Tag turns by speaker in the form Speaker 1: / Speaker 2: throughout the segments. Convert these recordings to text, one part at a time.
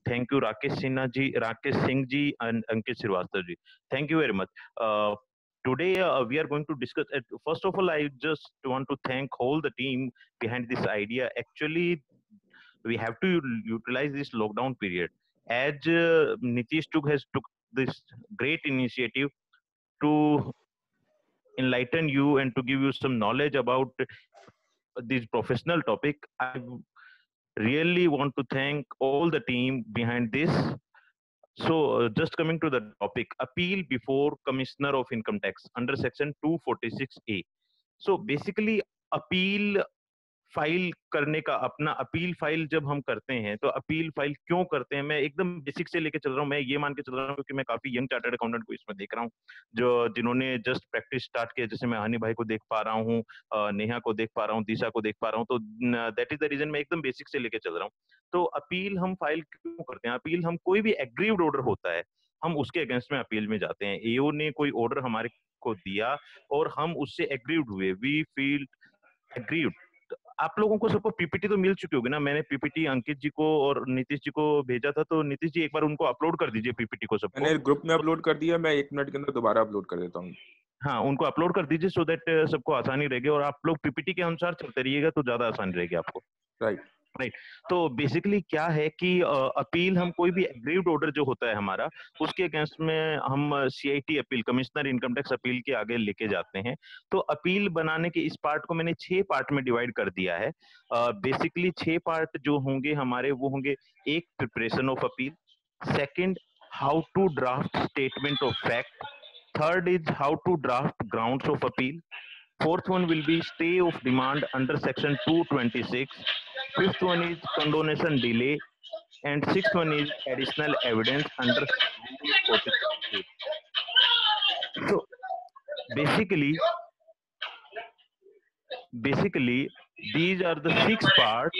Speaker 1: thank you Rakesh Singh ji and Ankit Srivastava ji. Thank you very much. Today we are going to discuss. First of all, I just want to thank all the team behind this idea. Actually, we have to utilize this lockdown period as Nitish has took this great initiative to enlighten you and to give you some knowledge about this professional topic. I really want to thank all the team behind this. So, just coming to the topic, appeal before Commissioner of Income Tax under Section 246A. So, basically, appeal file करने का अपना appeal file जब हम करते हैं तो appeal file क्यों करते हैं, मैं एकदम बेसिक से लेके चल रहा हूँ। मैं ये मान के चल रहा हूँ क्योंकि मैं काफी यंग चार्टर्ड अकाउंटेंट को इसमें देख रहा हूँ जो जिन्होंने जस्ट प्रैक्टिस स्टार्ट किया। जैसे मैं हनी भाई को देख पा रहा हूँ, नेहा को देख पा रहा हूँ, दिशा को देख पा रहा हूँ। तो दैट इज द रीजन मैं एकदम बेसिक से लेके चल रहा हूँ। तो अपील हम फाइल क्यों करते हैं? अपील हम कोई भी एग्रीव्ड ऑर्डर होता है हम उसके अगेंस्ट में अपील में जाते हैं। एओ ने कोई ऑर्डर हमारे को दिया और हम उससे एग्रीव्ड हुए, वी फील एग्रीव्ड। आप लोगों को सबको पीपीटी तो मिल चुकी होगी ना। मैंने पीपीटी अंकित जी को और नीतीश जी को भेजा था, तो नीतीश जी एक बार उनको अपलोड कर दीजिए पीपीटी को सबको।
Speaker 2: मैंने ग्रुप में अपलोड कर दिया, मैं 1 मिनट के अंदर दोबारा अपलोड कर देता हूँ।
Speaker 1: हाँ, उनको अपलोड कर दीजिए सो दैट सबको आसानी रहेगी और आप लोग पीपीटी के अनुसार चलते रहिएगा तो ज्यादा आसानी रहेगी आपको।
Speaker 2: Right
Speaker 1: right. तो बेसिकली क्या है कि अपील हम कोई भी एग्रीव्ड ऑर्डर जो होता है हमारा उसके अगेंस्ट में हम CIT appeal, commissioner income tax appeal के आगे लेके जाते हैं। तो अपील बनाने के इस पार्ट को मैंने 6 पार्ट में डिवाइड कर दिया है। बेसिकली 6 पार्ट जो होंगे हमारे वो होंगे: एक, preparation of appeal; second, how to draft statement of fact; third is how to draft grounds of appeal; fourth one will be stay of demand under section 226; fifth one is condonation delay; and sixth one is additional evidence under rule 46A. So basically these are the 6 parts.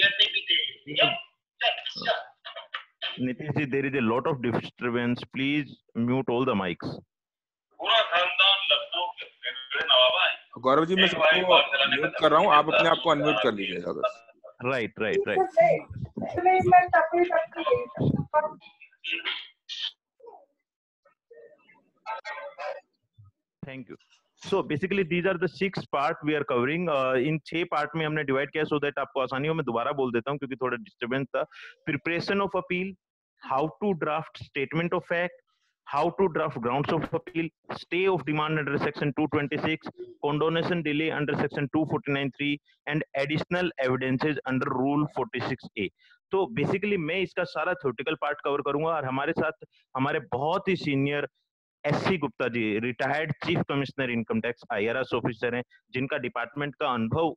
Speaker 1: Nitish ji, there is a lot of disturbance, please mute all the mics.
Speaker 2: Gaurav ji, मैं सबको mute कर रहा हूँ, आप अपने आप को unmute कर लीजिएगा बस।
Speaker 1: Right. Thank you. So basically these are the 6 part we are covering. In 6 part में हमने डिवाइड किया सो दैट आपको आसानी हो। मैं दोबारा बोल देता हूँ क्योंकि थोड़ा डिस्टर्बेंस था। Preparation of appeal, how to draft statement of fact, how to draft grounds of appeal, stay of demand under section 226, condonation delay under section 249(3) and additional evidences under rule 46A. तो basically मैं इसका सारा theoretical part cover करूंगा और हमारे साथ हमारे बहुत ही senior SC Gupta ji, retired chief commissioner income tax IRS officer हैं, जिनका डिपार्टमेंट का अनुभव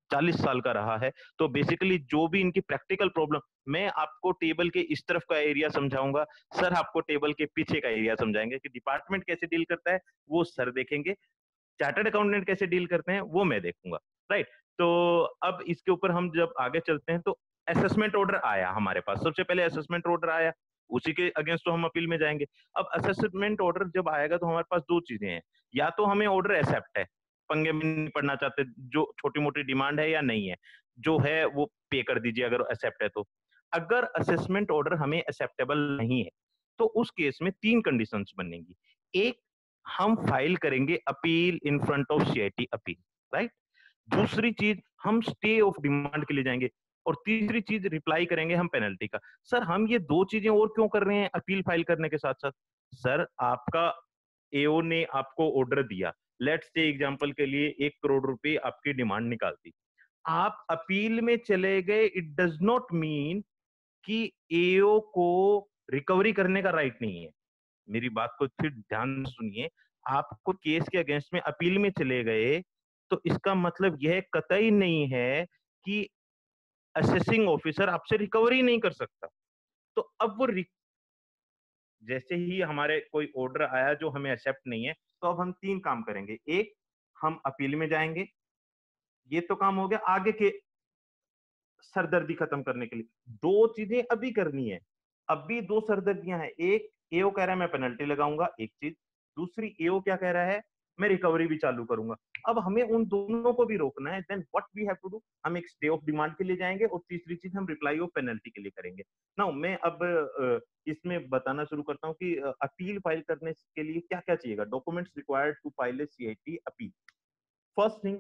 Speaker 1: 40 साल का रहा है। तो बेसिकली जो भी इनकी प्रैक्टिकल प्रॉब्लम, मैं आपको टेबल के इस तरफ का एरिया समझाऊंगा, सर आपको टेबल के पीछे का एरिया समझाएंगे कि डिपार्टमेंट कैसे डील करता है वो सर देखेंगे, चार्टर्ड अकाउंटेंट कैसे डील करते हैं वो मैं देखूंगा। राइट। तो अब इसके ऊपर हम जब आगे चलते हैं तो असेसमेंट ऑर्डर आया हमारे पास। सबसे पहले असेसमेंट ऑर्डर आया, उसी के अगेंस्ट तो हम अपील में जाएंगे। अब असेसमेंट ऑर्डर जब आएगा तो हमारे पास 2 चीजें हैं, या तो हमें ऑर्डर एक्सेप्ट है, पंगे में नहीं पड़ना चाहते, जो छोटी मोटी डिमांड है या नहीं है, जो है वो पे कर दीजिए अगर एक्सेप्ट है तो। अगर असेसमेंट ऑर्डर हमें एक्सेप्टेबल नहीं है तो उस केस में 3 कंडीशंस बनेंगी। एक, हम फाइल करेंगे appeal in front of CIT appeal. Right. दूसरी चीज, हम स्टे ऑफ डिमांड के लिए जाएंगे और तीसरी चीज, रिप्लाई करेंगे हम पेनल्टी का। सर हम ये 2 चीजें और क्यों कर रहे हैं अपील फाइल करने के साथ साथ? सर आपका एओ ने आपको ऑर्डर दिया, लेट्स से एग्जांपल के लिए 1 करोड़ रुपए आपकी डिमांड निकालती, आप अपील में चले गए, इट डज नॉट मीन कि एओ को रिकवरी करने का राइट नहीं है। मेरी बात को फिर ध्यान से सुनिए, आपको केस के अगेंस्ट में अपील में चले गए तो इसका मतलब यह कतई नहीं है कि असेसिंग ऑफिसर आपसे रिकवरी नहीं कर सकता। तो अब वो जैसे ही हमारे कोई ऑर्डर आया जो हमें एक्सेप्ट नहीं है, तो अब हम 3 काम करेंगे। एक, हम अपील में जाएंगे, ये तो काम हो गया आगे के सरदर्दी खत्म करने के लिए। 2 चीजें अभी करनी है, अभी 2 सरदर्दियां हैं। एक, एओ कह रहा है मैं पेनल्टी लगाऊंगा, एक चीज। दूसरी, एओ क्या कह रहा है, मैं रिकवरी भी चालू करूंगा। अब हमें उन दोनों को भी रोकना है, then what we have to do, हम एक स्टे ऑफ डिमांड के लिए जाएंगे और तीसरी चीज हम रिप्लाई ऑफ पेनल्टी के लिए करेंगे। नाउ मैं अब इसमें बताना शुरू करता हूँ कि अपील फाइल करने के लिए क्या क्या चाहिएगा। Documents required to file a CIT appeal. First thing,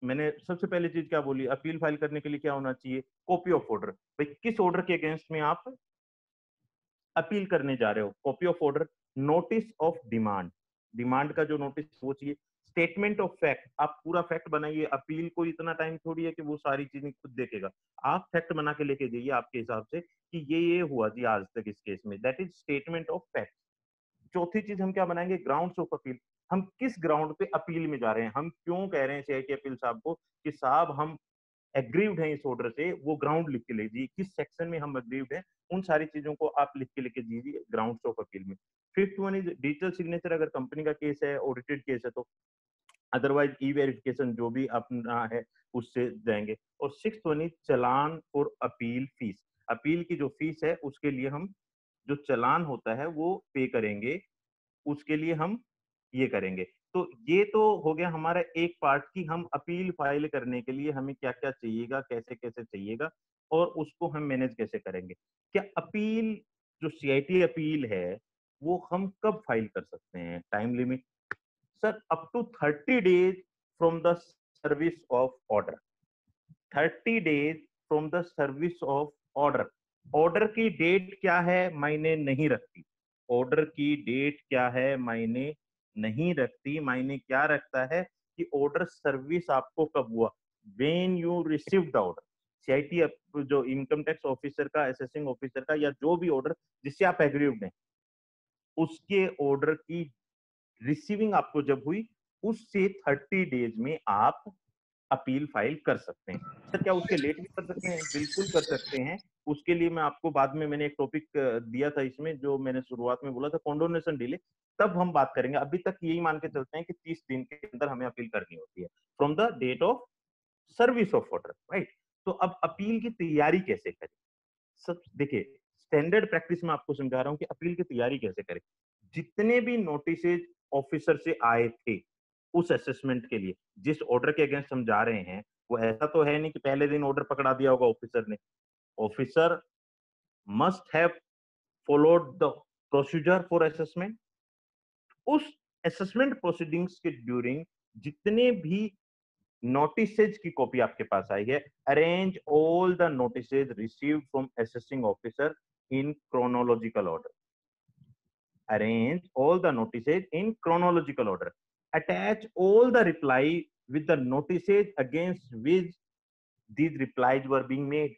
Speaker 1: मैंने सबसे पहले चीज क्या बोली, अपील फाइल करने के लिए क्या होना चाहिए, कॉपी ऑफ ऑर्डर। भाई किस ऑर्डर के अगेंस्ट में आप अपील करने जा रहे हो, copy of order, notice of demand, demand का जो नोटिस वो चाहिए, स्टेटमेंट ऑफ फैक्ट, आप पूरा फैक्ट बनाइए, अपील को इतना टाइम थोड़ी है कि वो सारी चीजें खुद देखेगा, आप फैक्ट बना के लेके जाइए आपके हिसाब से कि ये हुआ जी आज तक इस केस में, that is statement of fact. चौथी चीज हम क्या बनाएंगे, ग्राउंड्स ऑफ अपील, हम किस ग्राउंड पे अपील में जा रहे हैं, हम क्यों कह रहे हैं सीआईटी अपील साहब को कि साहब हम एग्रीव्ड हैं इस ऑर्डर से, वो ग्राउंड लिख के ले दीजिए, किस सेक्शन में हम एग्रीव्ड हैं, उन सारी चीजों को आप लिख के लेके दीजिए ग्राउंड्स ऑफ अपील में। Fifth one is digital signature, अगर कंपनी का केस है, ऑडिटेड केस है तो, अदरवाइज ई वेरिफिकेशन जो भी अपना है उससे जाएंगे। और six one is challan for appeal fees, appeal की जो फीस है उसके लिए हम जो चलान होता है वो पे करेंगे, उसके लिए हम ये करेंगे। तो ये तो हो गया हमारा एक पार्ट कि हम अपील फाइल करने के लिए हमें क्या क्या चाहिएगा, कैसे कैसे चाहिएगा और उसको हम मैनेज कैसे करेंगे। क्या अपील, जो सीआईटी अपील है वो हम कब फाइल कर सकते हैं, time limit, sir up to 30 days from the service of order, 30 days from the service of order. Order की डेट क्या है मायने नहीं रखती, ऑर्डर की डेट क्या है मायने नहीं रखती, मायने क्या रखता है कि ऑर्डर सर्विस आपको कब हुआ, when you receive the order. CIT जो इनकम टैक्स ऑफिसर का, असेसिंग ऑफिसर का, या जो भी ऑर्डर जिससे आप एग्रीव्ड हैं, उसके ऑर्डर की रिसीविंग आपको जब हुई उससे 30 डेज में आप अपील फाइल कर सकते हैं। सर क्या उसके लेट भी कर सकते हैं, बिल्कुल कर सकते हैं। उसके लिए मैं आपको बाद में, मैंने एक टॉपिक दिया था इसमें जो मैंने शुरुआत में बोला था, कॉन्डोनेशन डिले, तब हम बात करेंगे। अभी तक यही मान के चलते हैं कि 30 दिन के अंदर हमें अपील करनी होती है from the date of service of order, right. तो अब अपील की तैयारी कैसे करें, सब देखिए स्टैंडर्ड प्रैक्टिस में आपको समझा रहा हूं कि अपील की तैयारी कैसे करें। जितने भी नोटिस ऑफिसर से आए थे उस असेसमेंट के लिए, जिस ऑर्डर के अगेंस्ट हम जा रहे हैं, वो ऐसा तो है नहीं कि पहले दिन ऑर्डर पकड़ा दिया होगा ऑफिसर ने। Officer must have followed the procedure for assessment. उस असेसमेंट प्रोसीडिंग्स के ड्यूरिंग जितने भी नोटिसेज की कॉपी आपके पास आई है, arrange all the notices received from assessing officer in chronological order, arrange all the notices in chronological order, attach all the reply with the notices against which these replies were being made।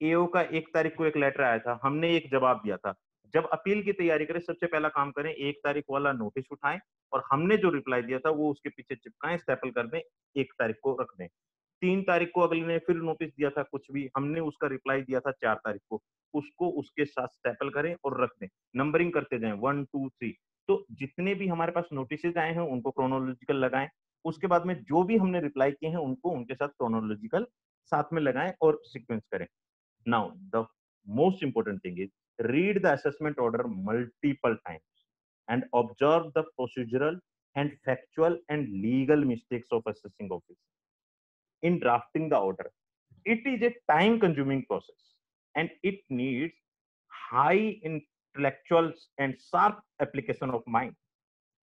Speaker 1: एओ का 1 तारीख को एक letter आया था, हमने एक जवाब दिया था। जब अपील की तैयारी करें सबसे पहला काम करें, 1 तारीख वाला नोटिस उठाएं और हमने जो रिप्लाई दिया था वो उसके पीछे चिपकाएं, स्टेपल कर दें, 1 तारीख को रख दें। 3 तारीख को अगले ने फिर नोटिस दिया था कुछ भी, हमने उसका रिप्लाई दिया था 4 तारीख को, उसको उसके साथ स्टेपल करें और रख दें, नंबरिंग करते जाएं 1 2 3। तो जितने भी हमारे पास नोटिस आए हैं उनको क्रोनोलॉजिकल लगाएं, उसके बाद में जो भी हमने रिप्लाई किए हैं उनको उनके साथ क्रोनोलॉजिकल साथ में लगाएं और सीक्वेंस करें। Now, the most important thing is read the assessment order multiple times and observe the procedural and factual and legal mistakes of assessing office in drafting the order. It is a time consuming process and it needs high intellectual and sharp application of mind.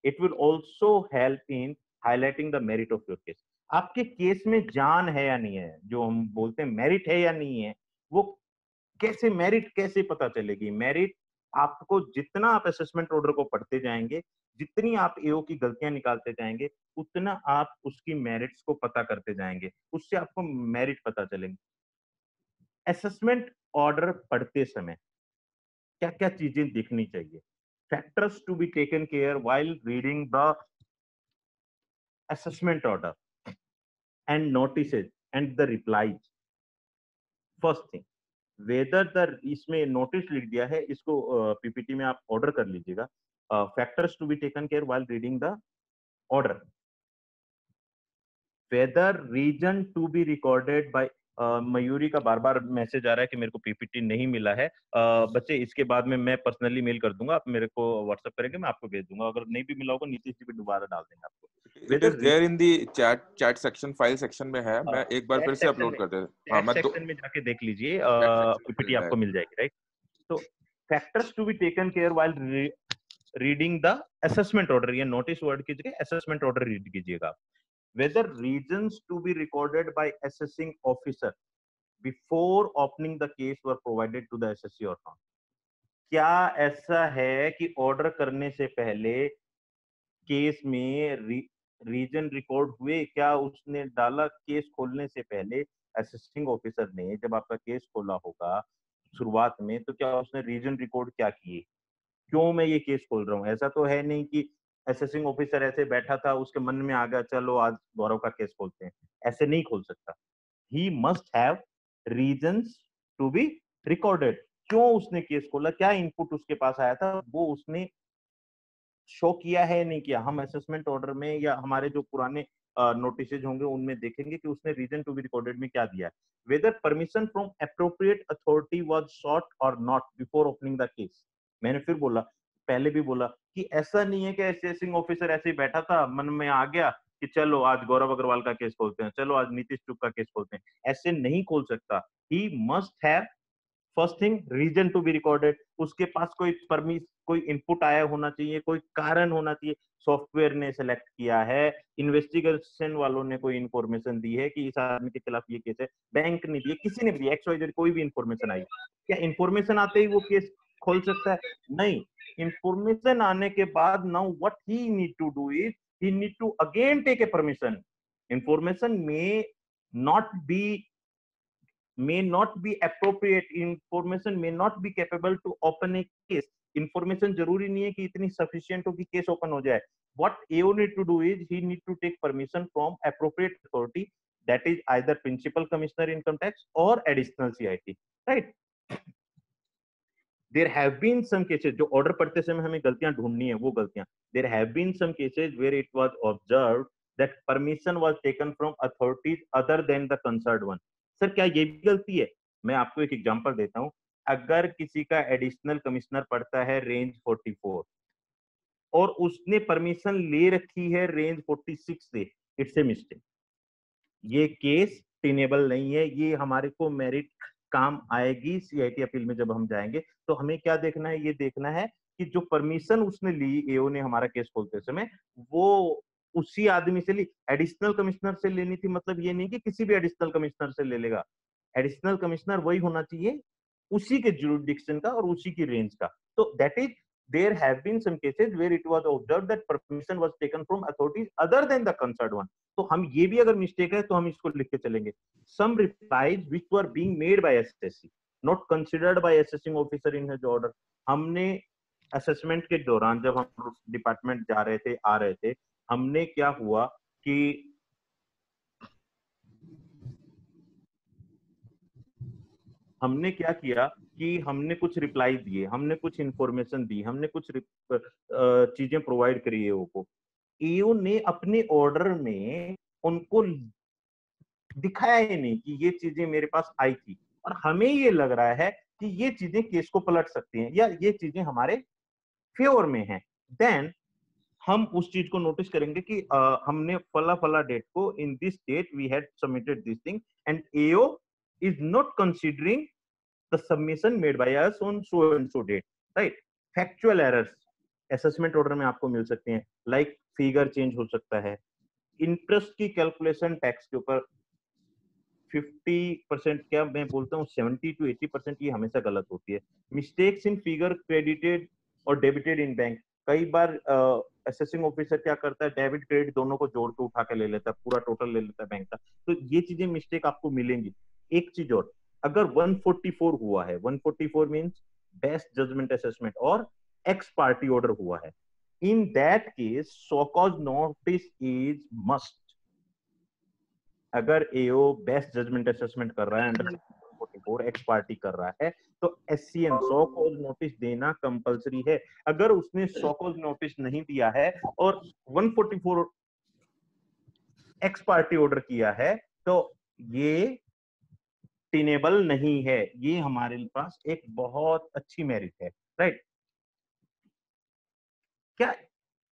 Speaker 1: It will also help in highlighting the merit of your case। आपके case में जान है या नहीं है, जो हम बोलते हैं मेरिट है या नहीं है, वो कैसे, मेरिट कैसे पता चलेगी। मेरिट आपको जितना आप असेसमेंट ऑर्डर को पढ़ते जाएंगे, जितनी आप एओ की गलतियां निकालते जाएंगे, उतना आप उसकी मेरिट्स को पता करते जाएंगे, उससे आपको मेरिट पता चलेंगे। असेसमेंट ऑर्डर पढ़ते समय क्या क्या चीजें देखनी चाहिए, factors to be taken care while reading the assessment order and notices and the replies। first thing, whether the, इसमें नोटिस लिख दिया है, इसको पीपीटी में आप ऑर्डर कर लीजिएगा, factors to be taken care while reading the order, whether reason to be recorded by Mayuri का बार बार मैसेज आ रहा है कि मेरे को पीपीटी नहीं मिला है। बच्चे इसके बाद में मैं पर्सनली मेल कर दूंगा, आप मेरे को व्हाट्सएप करेंगे, मैं आपको भेज दूंगा। अगर नहीं भी मिला होगा नीतीश जी भी दोबारा डाल देंगे आपको।
Speaker 2: It is there in the chat section, file section में है। मैं एक बार फिर से अपलोड कर देता। हाँ, मैं
Speaker 1: सेक्शन में जाके देख लीजिए,
Speaker 2: मिल
Speaker 1: पीपीटी आपको मिल जाएगी, राइट। तो factors to be taken care while reading the assessment order, ये नोटिस वर्ड की जगह असेसमेंट ऑर्डर रीड कीजिएगा। Whether reasons to be recorded by assessing officer before opening the case were provided to the SSC or not. क्या ऐसा है कि order करने से पहले केस में रीजन रिकॉर्ड हुए? क्या उसने डाला केस खोलने से पहले? असिस्टिंग ऑफिसर ने जब आपका केस खोला होगा शुरुआत में, तो क्या उसने रीजन रिकॉर्ड क्या किए, क्यों मैं ये केस खोल रहा हूँ? ऐसा तो है नहीं कि असेसिंग ऑफिसर ऐसे बैठा था, उसके मन में आ गया चलो आज गौरव का केस खोलते हैं। ऐसे नहीं खोल सकता। He must have reasons to be recorded. क्यों उसने केस खोला, क्या इनपुट उसके पास आया था, वो उसने शो किया है नहीं किया। हम असेसमेंट ऑर्डर में या हमारे जो पुराने नोटिसेज होंगे उनमें देखेंगे कि उसने रीजन टू बी रिकॉर्डेड में क्या दिया है। Whether permission from appropriate authority was sought और not before opening the case. मैंने फिर बोला, पहले भी बोला कि ऐसा नहीं है कि असेसिंग ऑफिसर ऐसे ही बैठा था, मन में आ गया कि चलो आज गौरव अग्रवाल का केस खोलते हैं, चलो आज नीतीश चुप का केस खोलते हैं। ऐसे नहीं खोल सकता। He must have first thing reason to be recorded. उसके पास कोई इनपुट आया होना चाहिए, कोई कारण होना चाहिए। सॉफ्टवेयर ने सेलेक्ट किया है, इन्वेस्टिगेशन वालों ने कोई इन्फॉर्मेशन दी है कि इस आदमी के खिलाफ ये केस है, बैंक ने दी, किसी ने भी, XYZ कोई भी इन्फॉर्मेशन आई। क्या इन्फॉर्मेशन आते ही वो केस खोल सकता है? नहीं। इन्फॉर्मेशन आने के बाद now what he need to do is he need to again take a permission. Information may not be appropriate, information may not be capable to open a case। information जरूरी नहीं है कि इतनी sufficient हो कि केस ओपन हो जाए। what AO need to do is he need to take permission from appropriate authority, that is either principal commissioner income tax or additional CIT, right। there have been some cases, जो order पढ़ते समय हमें गलतियां ढूंढनी है वो गलतियां, there have been some cases where it was observed that permission was taken from authorities other than the concerned one। Sir क्या ये भी गलती है? मैं आपको एक एग्जांपल देता हूं। अगर किसी का एडिशनल कमिश्नर पड़ता है रेंज 44 और उसने परमिशन ले रखी है रेंज 46 से, इट्स ए मिस्टेक। ये केस टेनेबल नहीं है, ये हमारे को मेरिट काम आएगी सीआईटी अपील में जब हम जाएंगे। तो हमें क्या देखना है? ये देखना है कि जो परमिशन उसने ली एओ ने हमारा केस खोलते समय, वो उसी आदमी से ली। एडिशनल कमिश्नर से लेनी थी मतलब ये नहीं कि किसी भी एडिशनल कमिश्नर से ले लेगा। एडिशनल कमिश्नर वही होना चाहिए उसी के जुरिडिक्शन का और उसी की रेंज का। तो that is there have been some cases where it was observed that permission was taken from authorities other than the concerned one। तो हम ये भी अगर मिस्टेक है तो हम इसको लिख के चलेंगे। some replies which were being made by SSC not considered by assessing officer in his order। हमने असेसमेंट के दौरान जब हम डिपार्टमेंट जा रहे थे आ रहे थे, हमने क्या हुआ कि हमने क्या किया कि हमने कुछ रिप्लाई दिए, हमने कुछ इंफॉर्मेशन दी, हमने कुछ चीजें प्रोवाइड करी एओ को। एओ ने अपने ऑर्डर में उनको दिखाया ही नहीं कि ये चीजें मेरे पास आई थी, और हमें ये लग रहा है कि ये चीजें केस को पलट सकती हैं या ये चीजें हमारे फेवर में हैं। देन हम उस चीज को नोटिस करेंगे कि हमने फला फला डेट को in this date we had submitted this thing and AO is not considering the submission made by us on so and so date, right। factual errors assessment order में आपको मिल सकते हैं, like फिगर चेंज हो सकता है, interest की calculation tax के ऊपर 50%, क्या मैं बोलता हूँ 70 to 80% ये हमेशा गलत होती है। मिस्टेक्स इन फिगर क्रेडिटेड और डेबिटेड इन बैंक, कई बार असेसिंग ऑफिसर क्या करता है, डेबिट क्रेडिट दोनों को जोड़ के उठा के ले लेता है, पूरा टोटल ले लेता है बैंक का। तो ये चीजें मिस्टेक आपको मिलेंगी। एक चीज और, अगर 144 हुआ है, 144 मींस बेस्ट जजमेंट असेसमेंट और एक्स पार्टी ऑर्डर हुआ है, इन that case show cause notice is must. अगर एओ बेस्ट जजमेंट असेसमेंट कर रहा है अंडर 144 एक्स पार्टी कर रहा है, तो एससीएन सो कॉज नोटिस देना कंपलसरी है। अगर उसने सो कॉज नोटिस नहीं दिया है और 144 एक्स पार्टी ऑर्डर किया है, तो ये ऑब्टेनेबल नहीं है। ये हमारे पास एक बहुत अच्छी मेरिट है, राइट। क्या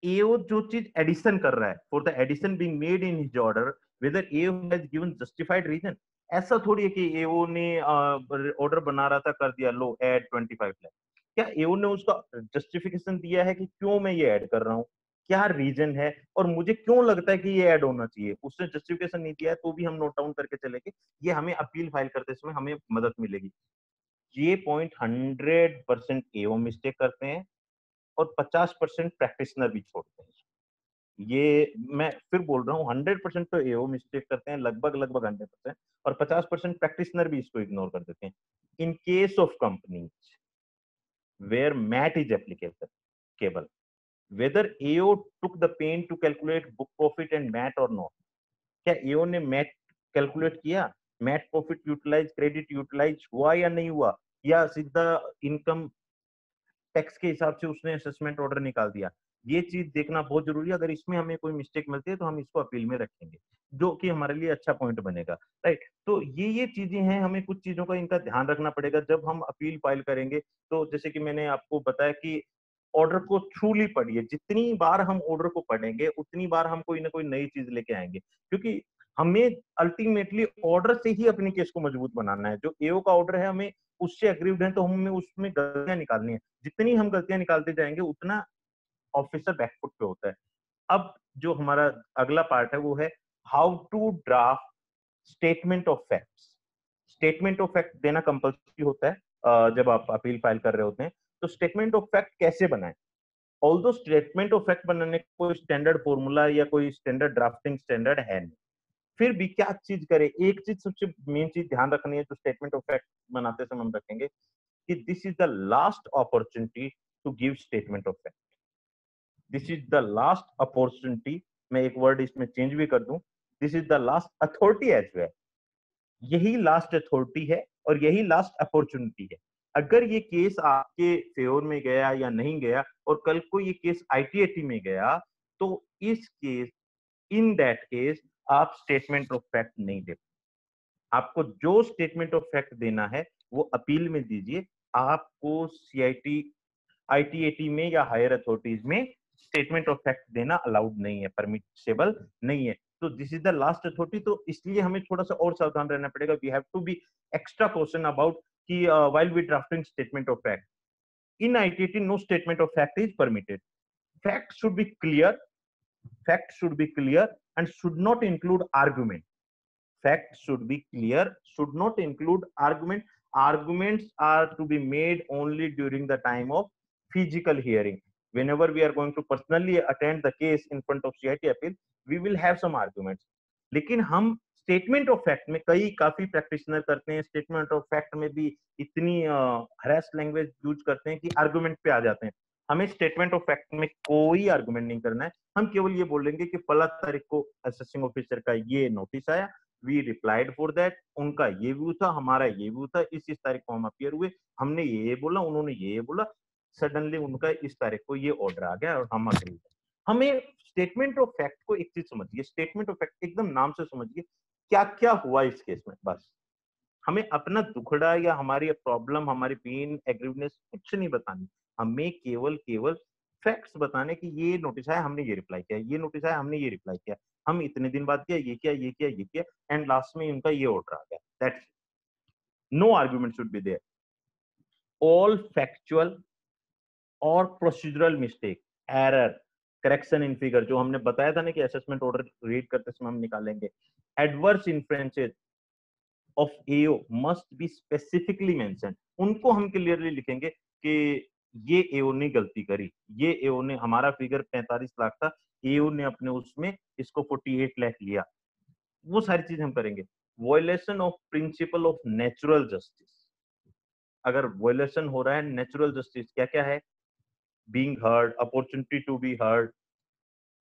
Speaker 1: एओ जो चीज एडिशन कर रहा है, for the addition being made in his order whether AO has given justified reason. ऐसा थोड़ी है कि एओ ने ऑर्डर बना रहा था, कर दिया लो ऐड 25 लाख। क्या एओ ने उसका जस्टिफिकेशन दिया है कि क्यों मैं ये ऐड कर रहा हूँ, क्या रीजन है, और मुझे क्यों लगता है कि ये ऐड होना चाहिए। उसने जस्टिफिकेशन नहीं दिया है तो भी हम नोट डाउन करके चलेंगे, ये हमें अपील फाइल करते समय हमें मदद मिलेगी। ये पॉइंट 100% एओ मिस्टेक करते हैं और 50% प्रैक्टिशनर भी छोड़ते हैं। ये मैं फिर बोल रहा हूँ, 100% तो एओ मिस्टेक करते हैं, लगभग लगभग 100%, और 50% प्रैक्टिशनर भी इसको इग्नोर कर देते हैं। In case of companies where MAT is applicable, whether AO took the pain to calculate book profit and MAT or not। क्या AO ने MAT कैलकुलेट किया, MAT profit utilise, credit utilise हुआ या नहीं हुआ, या सीधा इनकम टैक्स के हिसाब से उसने असेसमेंट ऑर्डर निकाल दिया। ये चीज देखना बहुत जरूरी है। अगर इसमें हमें कोई मिस्टेक मिलती है तो हम इसको अपील में रखेंगे, जो कि हमारे लिए अच्छा पॉइंट बनेगा, राइट। तो ये चीजें हैं, हमें कुछ चीजों का इनका ध्यान रखना पड़ेगा जब हम अपील फाइल करेंगे। तो जैसे कि मैंने आपको बताया कि ऑर्डर को थ्रूली पढ़िए, जितनी बार हम ऑर्डर को पढ़ेंगे उतनी बार हम कोई ना कोई नई चीज लेके आएंगे, क्योंकि हमें अल्टीमेटली ऑर्डर से ही अपनी केस को मजबूत बनाना है। जो एओ का ऑर्डर है, हमें उससे एग्रीव्ड है तो हमें उसमें गलतियां निकालनी है। जितनी हम गलतियां निकालते जाएंगे उतना ऑफिसर बैकफुट पे होता है। अब जो हमारा अगला पार्ट है वो है how to draft statement of facts. Statement of fact देना कंपल्सरी होता है जब आप अपील फाइल कर रहे होते हैं। तो स्टेटमेंट ऑफ फैक्ट कैसे बनाएं? ऑल्दो स्टेटमेंट ऑफ फैक्ट बनाने का कोई स्टैंडर्ड फॉर्मूला या कोई स्टैंडर्ड ड्राफ्टिंग स्टैंडर्ड है नहीं। फिर भी क्या चीज करें, एक चीज सबसे मेन चीज ध्यान रखनी है जो स्टेटमेंट ऑफ फैक्ट बनाते समय हम रखेंगे कि this is the last opportunity to give statement of fact. This is the last opportunity, मैं एक वर्ड इसमें चेंज भी कर दूं, this is the last authority as well. यही लास्ट अथॉरिटी है और यही लास्ट अपॉर्चुनिटी है। अगर ये केस आपके फेवर में गया या नहीं गया और कल को ये केस आईटीएटी में गया, तो इस केस, इन दैट केस आप स्टेटमेंट ऑफ फैक्ट नहीं दे। आपको जो स्टेटमेंट ऑफ फैक्ट देना है वो अपील में दीजिए। आपको सीआईटी, आईटीएटी में या हायर अथॉरिटीज में स्टेटमेंट ऑफ फैक्ट देना अलाउड नहीं है, परमिसेबल नहीं है। तो this is the last authority. तो इसलिए हमें थोड़ा सा और सावधान रहना पड़ेगा। We have to be extra question about कि while we drafting statement of fact in ITAT, no statement of fact is permitted. Fact should be clear, fact should be clear and should not include argument. Fact should be clear, should not include argument. Arguments are to be made only during the time of physical hearing. Whenever we are going to personally attend the case in front of CIT appeal, we will have some arguments. लेकिन हम statement of fact में कई काफी practitioner करते हैं, statement of fact में भी इतनी हरेस लैंग्वेज यूज करते हैं कि आर्गुमेंट पे आ जाते हैं। हमें स्टेटमेंट ऑफ फैक्ट में कोई आर्गुमेंट नहीं करना है। हम केवल ये बोलेंगे कि फला तारीख को असेसिंग ऑफिसर का ये नोटिस आया, वी रिप्लाइड फॉर दैट, उनका ये व्यू था, हमारा ये व्यू था, इस तारीख को हम अपियर हुए, हमने ये बोला, उन्होंने ये बोला, सडनली उनका इस तारीख को ये ऑर्डर आ गया और हम अग्री। हमें स्टेटमेंट ऑफ फैक्ट को एक चीज समझिए, स्टेटमेंट ऑफ फैक्ट एकदम नाम से समझिए क्या क्या हुआ इस केस में। बस हमें अपना दुखड़ा या हमारी प्रॉब्लम, हमारी पेन, एग्रीवनेस कुछ नहीं बतानी। हमें केवल केवल फैक्ट्स बताने कि ये नोटिस आया, हमने ये रिप्लाई किया, ये नोटिस आया, हमने ये रिप्लाई किया, हम इतने दिन बाद किया, ये किया, ये किया, ये किया, एंड लास्ट में इनका ये ऑर्डर आ गया। That's no argument should be there. All factual और procedural mistake, error, correction in figure, जो हमने बताया था ना कि असेसमेंट ऑर्डर रीड करते समय हम निकालेंगे, adverse influences of AO must be specifically mention. उनको हम क्लियरली लिखेंगे कि ये एओ ने गलती करी, ये एओ ने, हमारा फिगर 45 लाख था, एओ ने अपने उसमें इसको 48 लाख लिया। वो सारी चीज हम करेंगे। Violation of principle of natural justice, अगर वॉयलेशन हो रहा है नेचुरल जस्टिस, क्या क्या है? Being heard, opportunity to be heard,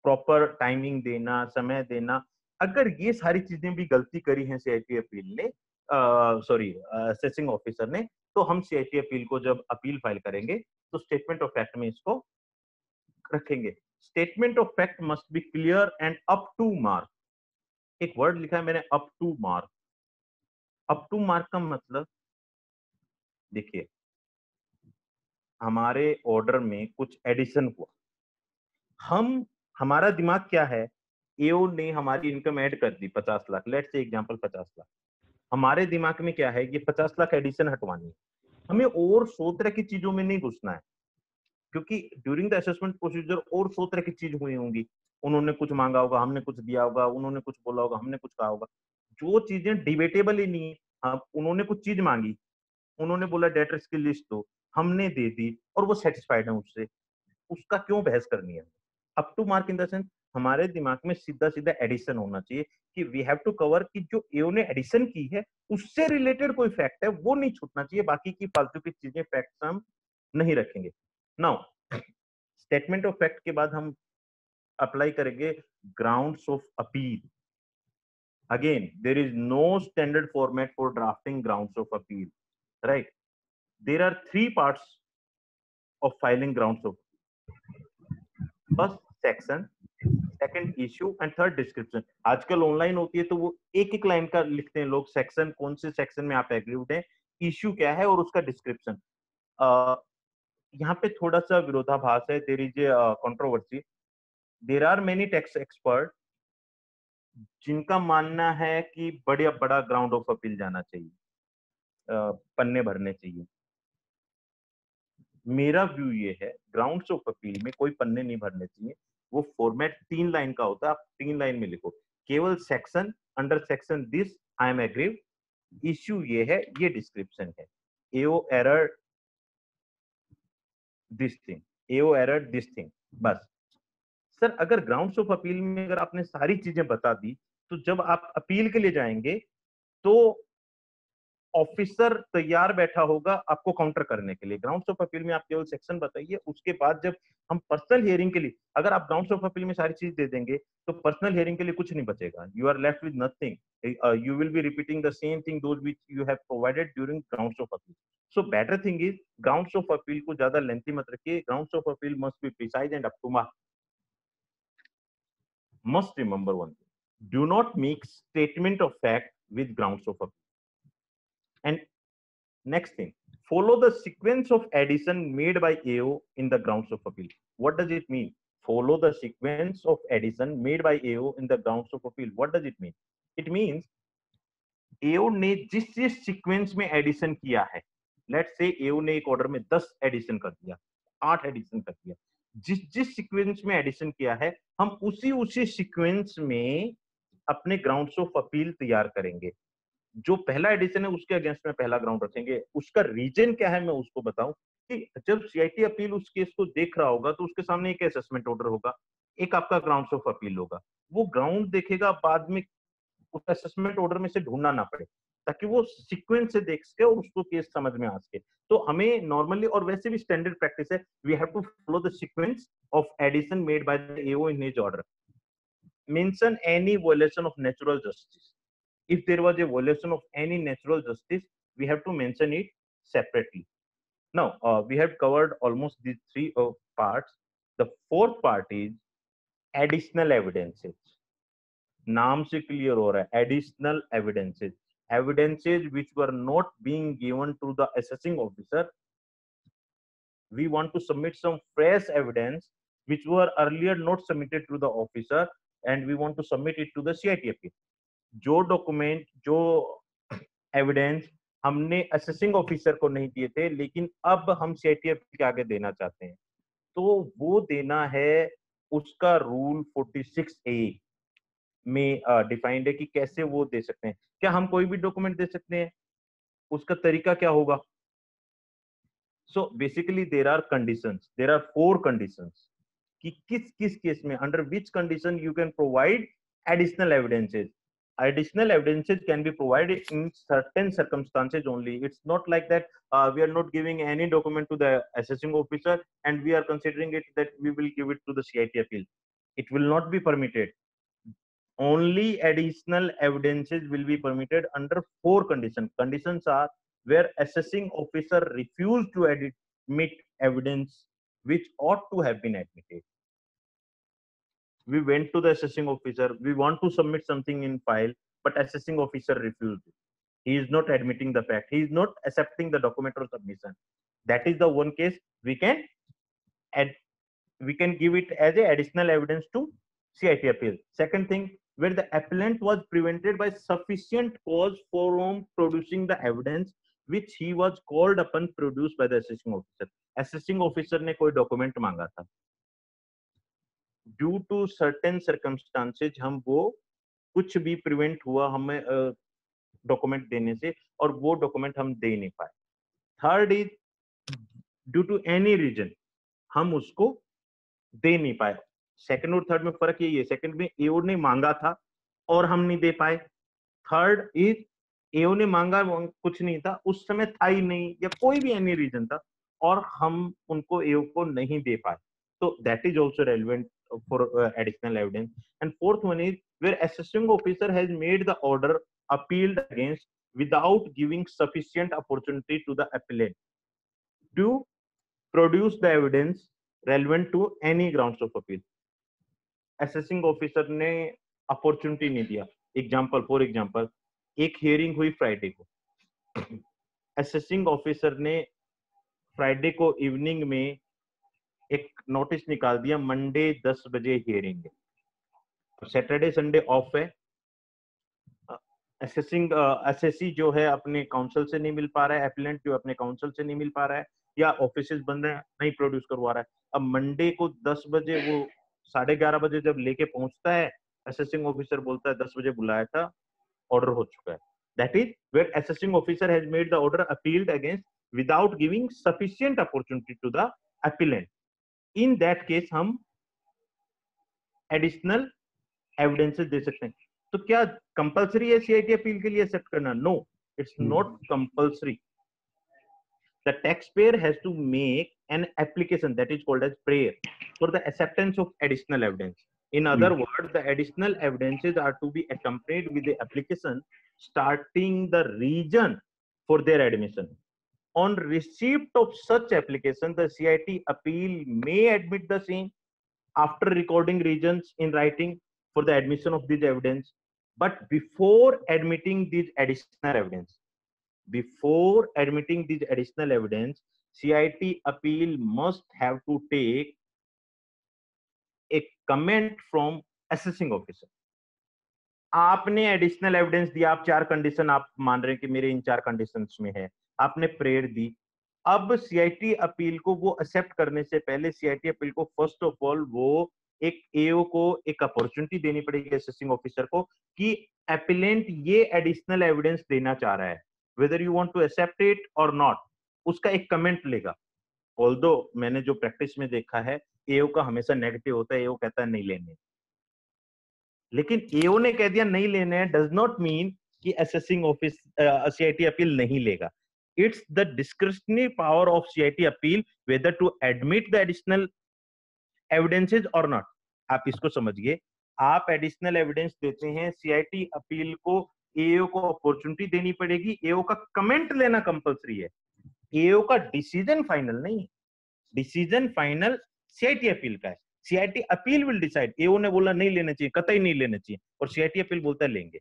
Speaker 1: proper timing देना, समय देना। अगर ये सारी चीजें भी गलती करी है सीआईटी अपील ने, सॉरी असेसिंग ऑफिसर ने, तो हम सीआईटी अपील को जब अपील फाइल करेंगे तो स्टेटमेंट ऑफ फैक्ट में इसको रखेंगे। Statement of fact must be clear and up to mark. एक वर्ड लिखा है मैंने, up to mark. Up to mark का मतलब देखिए, हमारे ऑर्डर में कुछ एडिशन हुआ, हमारा दिमाग क्या है, एओ ने हमारी इनकम ऐड कर दी 50 lakh, let's say example 50 lakh, हमारे दिमाग में क्या है, ये 50 लाख एडिशन हटवानी है, हमें और 100 तरह की चीजों में नहीं घुसना है, क्योंकि ड्यूरिंग द असेसमेंट प्रोसीजर और 100 तरह की चीज हुई होंगी, उन्होंने कुछ मांगा होगा, हमने कुछ दिया होगा, उन्होंने कुछ बोला होगा, हमने कुछ कहा होगा, जो चीजें डिबेटेबल ही नहीं है। हाँ, उन्होंने कुछ चीज मांगी, उन्होंने बोला डेटर्स की लिस्ट दो, हमने दे दी और वो सेटिस्फाइड है उससे, उसका क्यों बहस करनी है। Up to mark in the sense हमारे दिमाग में सीधा सीधा एडिशन होना चाहिए कि वी हैव टू कवर कि जो एओ ने एडिशन की है उससे रिलेटेड कोई फैक्ट है वो नहीं छूटना चाहिए, बाकी की फालतू की चीजें फैक्ट्स हम नहीं रखेंगे। नाउ स्टेटमेंट ऑफ फैक्ट के बाद हम अप्लाई करेंगे grounds of appeal. Again there is no standard format for drafting grounds of appeal, right? There are three parts of filing grounds of, first section, second issue and third description. आजकल online होती है तो वो एक एक line का लिखते हैं लोग, सेक्शन कौन से सेक्शन में आप एग्रीड हैं, इश्यू क्या है और उसका डिस्क्रिप्शन। यहाँ पे थोड़ा सा विरोधाभास है, there is a controversy. There are many tax expert जिनका मानना है कि बड़ा बड़ा ग्राउंड ऑफ अपील जाना चाहिए, पन्ने भरने चाहिए। मेरा व्यू ये है ग्राउंड्स ऑफ अपील में कोई पन्ने नहीं भरने चाहिए, वो फॉर्मेट 3 लाइन का होता है, आप 3 लाइन में लिखो, केवल section, under section this I am aggrieve, issue ये है, ये डिस्क्रिप्शन है, AO error this thing, AO error this thing, बस। सर अगर ग्राउंड्स ऑफ अपील में अगर आपने सारी चीजें बता दी तो जब आप अपील के लिए जाएंगे तो ऑफिसर तैयार बैठा होगा आपको काउंटर करने के लिए। ग्राउंड्स ऑफ अपील में आप केवल सेक्शन बताइए, उसके बाद जब हम पर्सनल हियरिंग के लिए, अगर आप ग्राउंड्स ऑफ अपील में सारी चीज दे देंगे तो पर्सनल हियरिंग के लिए कुछ नहीं बचेगा, you are left with nothing, you will be repeating the same thing those which you have provided during grounds of appeal. So better thing is grounds of appeal को ज्यादा लेंथी मत रखिए, grounds of appeal must be precise and up to mark. Must remember one thing, do not mix statement of fact with grounds of appeal. And next thing, follow the sequence of addition made by AO in the grounds of appeal. What does it mean? Follow the sequence of addition made by AO in the grounds of appeal. What does it mean? It means AO ने जिस जिस sequence में addition किया है, let's say AO ने एक order में 10 addition कर दिया, 8 एडिशन कर दिया, जिस जिस सीक्वेंस में एडिशन किया है हम उसी उसी सीक्वेंस में अपने ग्राउंड्स ऑफ अपील तैयार करेंगे। जो पहला एडिशन है उसके अगेंस्ट में पहला ग्राउंड रखेंगे, उसका रीजन क्या है मैं उसको बताऊं कि जब सीआईटी अपील उस केस को देख रहा होगा तो उसके सामने एक असेसमेंट ऑर्डर होगा, एक आपका ग्राउंड्स ऑफ अपील होगा, वो ग्राउंड देखेगा, बाद में उस असेसमेंट ऑर्डर में से ढूंढना ना पड़े, ताकि वो सीक्वेंस से देख सके और उसको केस समझ में आ सके। तो हमें नॉर्मली और वैसे भी स्टैंडर्ड प्रैक्टिस है, we have to follow the sequence of addition made by the AO in his order. Mention any violation of natural justice, if there was a violation of any natural justice we have to mention it separately. Now we have covered almost these three parts. The fourth part is additional evidences. नाम से clear हो रहा है, additional evidences, evidences which were not being given to the assessing officer. We want to submit some fresh evidence which were earlier not submitted to the officer and we want to submit it to the CITFP. जो document, जो evidence हमने assessing officer को नहीं दिए थे लेकिन अब हम सीआईटीएफपी के आगे देना चाहते हैं, तो वो देना है, उसका रूल 46A में डिफाइंड है कि कैसे वो दे सकते हैं। क्या हम कोई भी डॉक्यूमेंट दे सकते हैं? उसका तरीका क्या होगा? So basically there are conditions, there are 4 conditions कि किस किस केस में, under which condition you can provide additional evidences. Additional evidences can be provided in certain circumstances only. It's not like that we are not giving any document to the assessing officer and we are considering it that we will give it to the CIT appeal. It will not be permitted. Only additional evidences will be permitted under 4 conditions. Conditions are where assessing officer refused to admit evidence which ought to have been admitted. We went to the assessing officer, we want to submit something in file, but assessing officer refused. he is not admitting the fact, he is not accepting the document or submission. That is the one case we can add, we can give it as a additional evidence to CIT appeal. Second thing, where the appellant was prevented by sufficient cause from producing the evidence which he was called upon produced by the assessing officer. Assessing officer ने कोई document मांगा था, due to certain circumstances हम वो कुछ भी prevent हुआ हमें डॉक्यूमेंट देने से, और वो डॉक्यूमेंट हम दे नहीं पाए. Third is due to any reason हम उसको दे नहीं पाए. सेकंड और थर्ड में फर्क यही है, सेकंड में एओ ने मांगा था और हम नहीं दे पाए. थर्ड इज एओ ने मांगा कुछ नहीं था, उस समय था ही नहीं, या कोई भी एनी रीजन था और हम उनको एओ को नहीं दे पाए. तो that is also relevant for additional evidence. And fourth one is where assessing officer has made the order appealed against without giving sufficient opportunity to the appellant to produce the evidence relevant to any grounds of appeal. Assessing officer ने opportunity नहीं दिया. Example, for example, एक hearing हुई Friday को, assessing officer ने Friday को evening में एक नोटिस निकाल दिया, मंडे 10 बजे हियरिंग है, सैटरडे संडे ऑफ है. असेसिंग असेसी जो है अपने काउंसिल से नहीं मिल पा रहा है, एप्लेंट जो अपने काउंसिल से नहीं मिल पा रहा है, या ऑफिस बंद है, नहीं प्रोड्यूस करवा रहा है. अब मंडे को 10 बजे वो 11:30 बजे जब लेके पहुंचता है, असेसिंग ऑफिसर बोलता है 10 बजे बुलाया था, ऑर्डर हो चुका है. That is where assessing officer has made the order appealed against without giving sufficient opportunity to the appellant. In that case हम एडिशनल एविडेंसेस दे सकते हैं. तो क्या कंपलसरी है सीआईटी अपील के लिए एक्सेप्ट करना? No, it's not compulsory. The taxpayer has to make an application that is called as prayer for the acceptance of additional evidence. In other words, the additional evidences are to be accompanied with the application starting the reason for their admission. On receipt of such application, the CIT appeal may admit the same after recording reasons in writing for the admission of this evidence. But before admitting these additional evidence, CIT appeal must have to take a comment from assessing officer. आपने additional evidence दिया, आप 4 condition आप मान रहे हैं कि मेरे इन 4 conditions में है, आपने प्रेयर दी. अब सीआईटी अपील को वो एक्सेप्ट करने से पहले सीआईटी अपील को फर्स्ट ऑफ ऑल वो एक एओ को एक अपॉर्चुनिटी देनी पड़ेगी, असेसिंग ऑफिसर को, कि एपिलेंट ये एडिशनल एविडेंस देना चाह रहा है, whether you want to accept it or not, उसका एक कमेंट लेगा. ऑल्दो मैंने जो प्रैक्टिस में देखा है, एओ का हमेशा नेगेटिव होता है, एओ कहता है नहीं लेने, लेकिन एओ ने कह दिया नहीं लेने, डज नॉट मीन कि असेसिंग ऑफिस सीआईटी अपील नहीं लेगा. It's the discretionary power of CIT appeal whether to admit the additional evidences और नॉट. आप इसको समझिए, आप एडिशनल एविडेंस देते हैं, सीआईटी अपील को एओ को अपॉर्चुनिटी देनी पड़ेगी, एओ का कमेंट लेना कंपलसरी है. एओ का डिसीजन फाइनल नहीं है, डिसीजन फाइनल सीआईटी अपील का है. CIT appeal will decide. AO ने बोला नहीं लेना चाहिए, कतई नहीं लेना चाहिए, और सीआईटी अपील बोलता है लेंगे,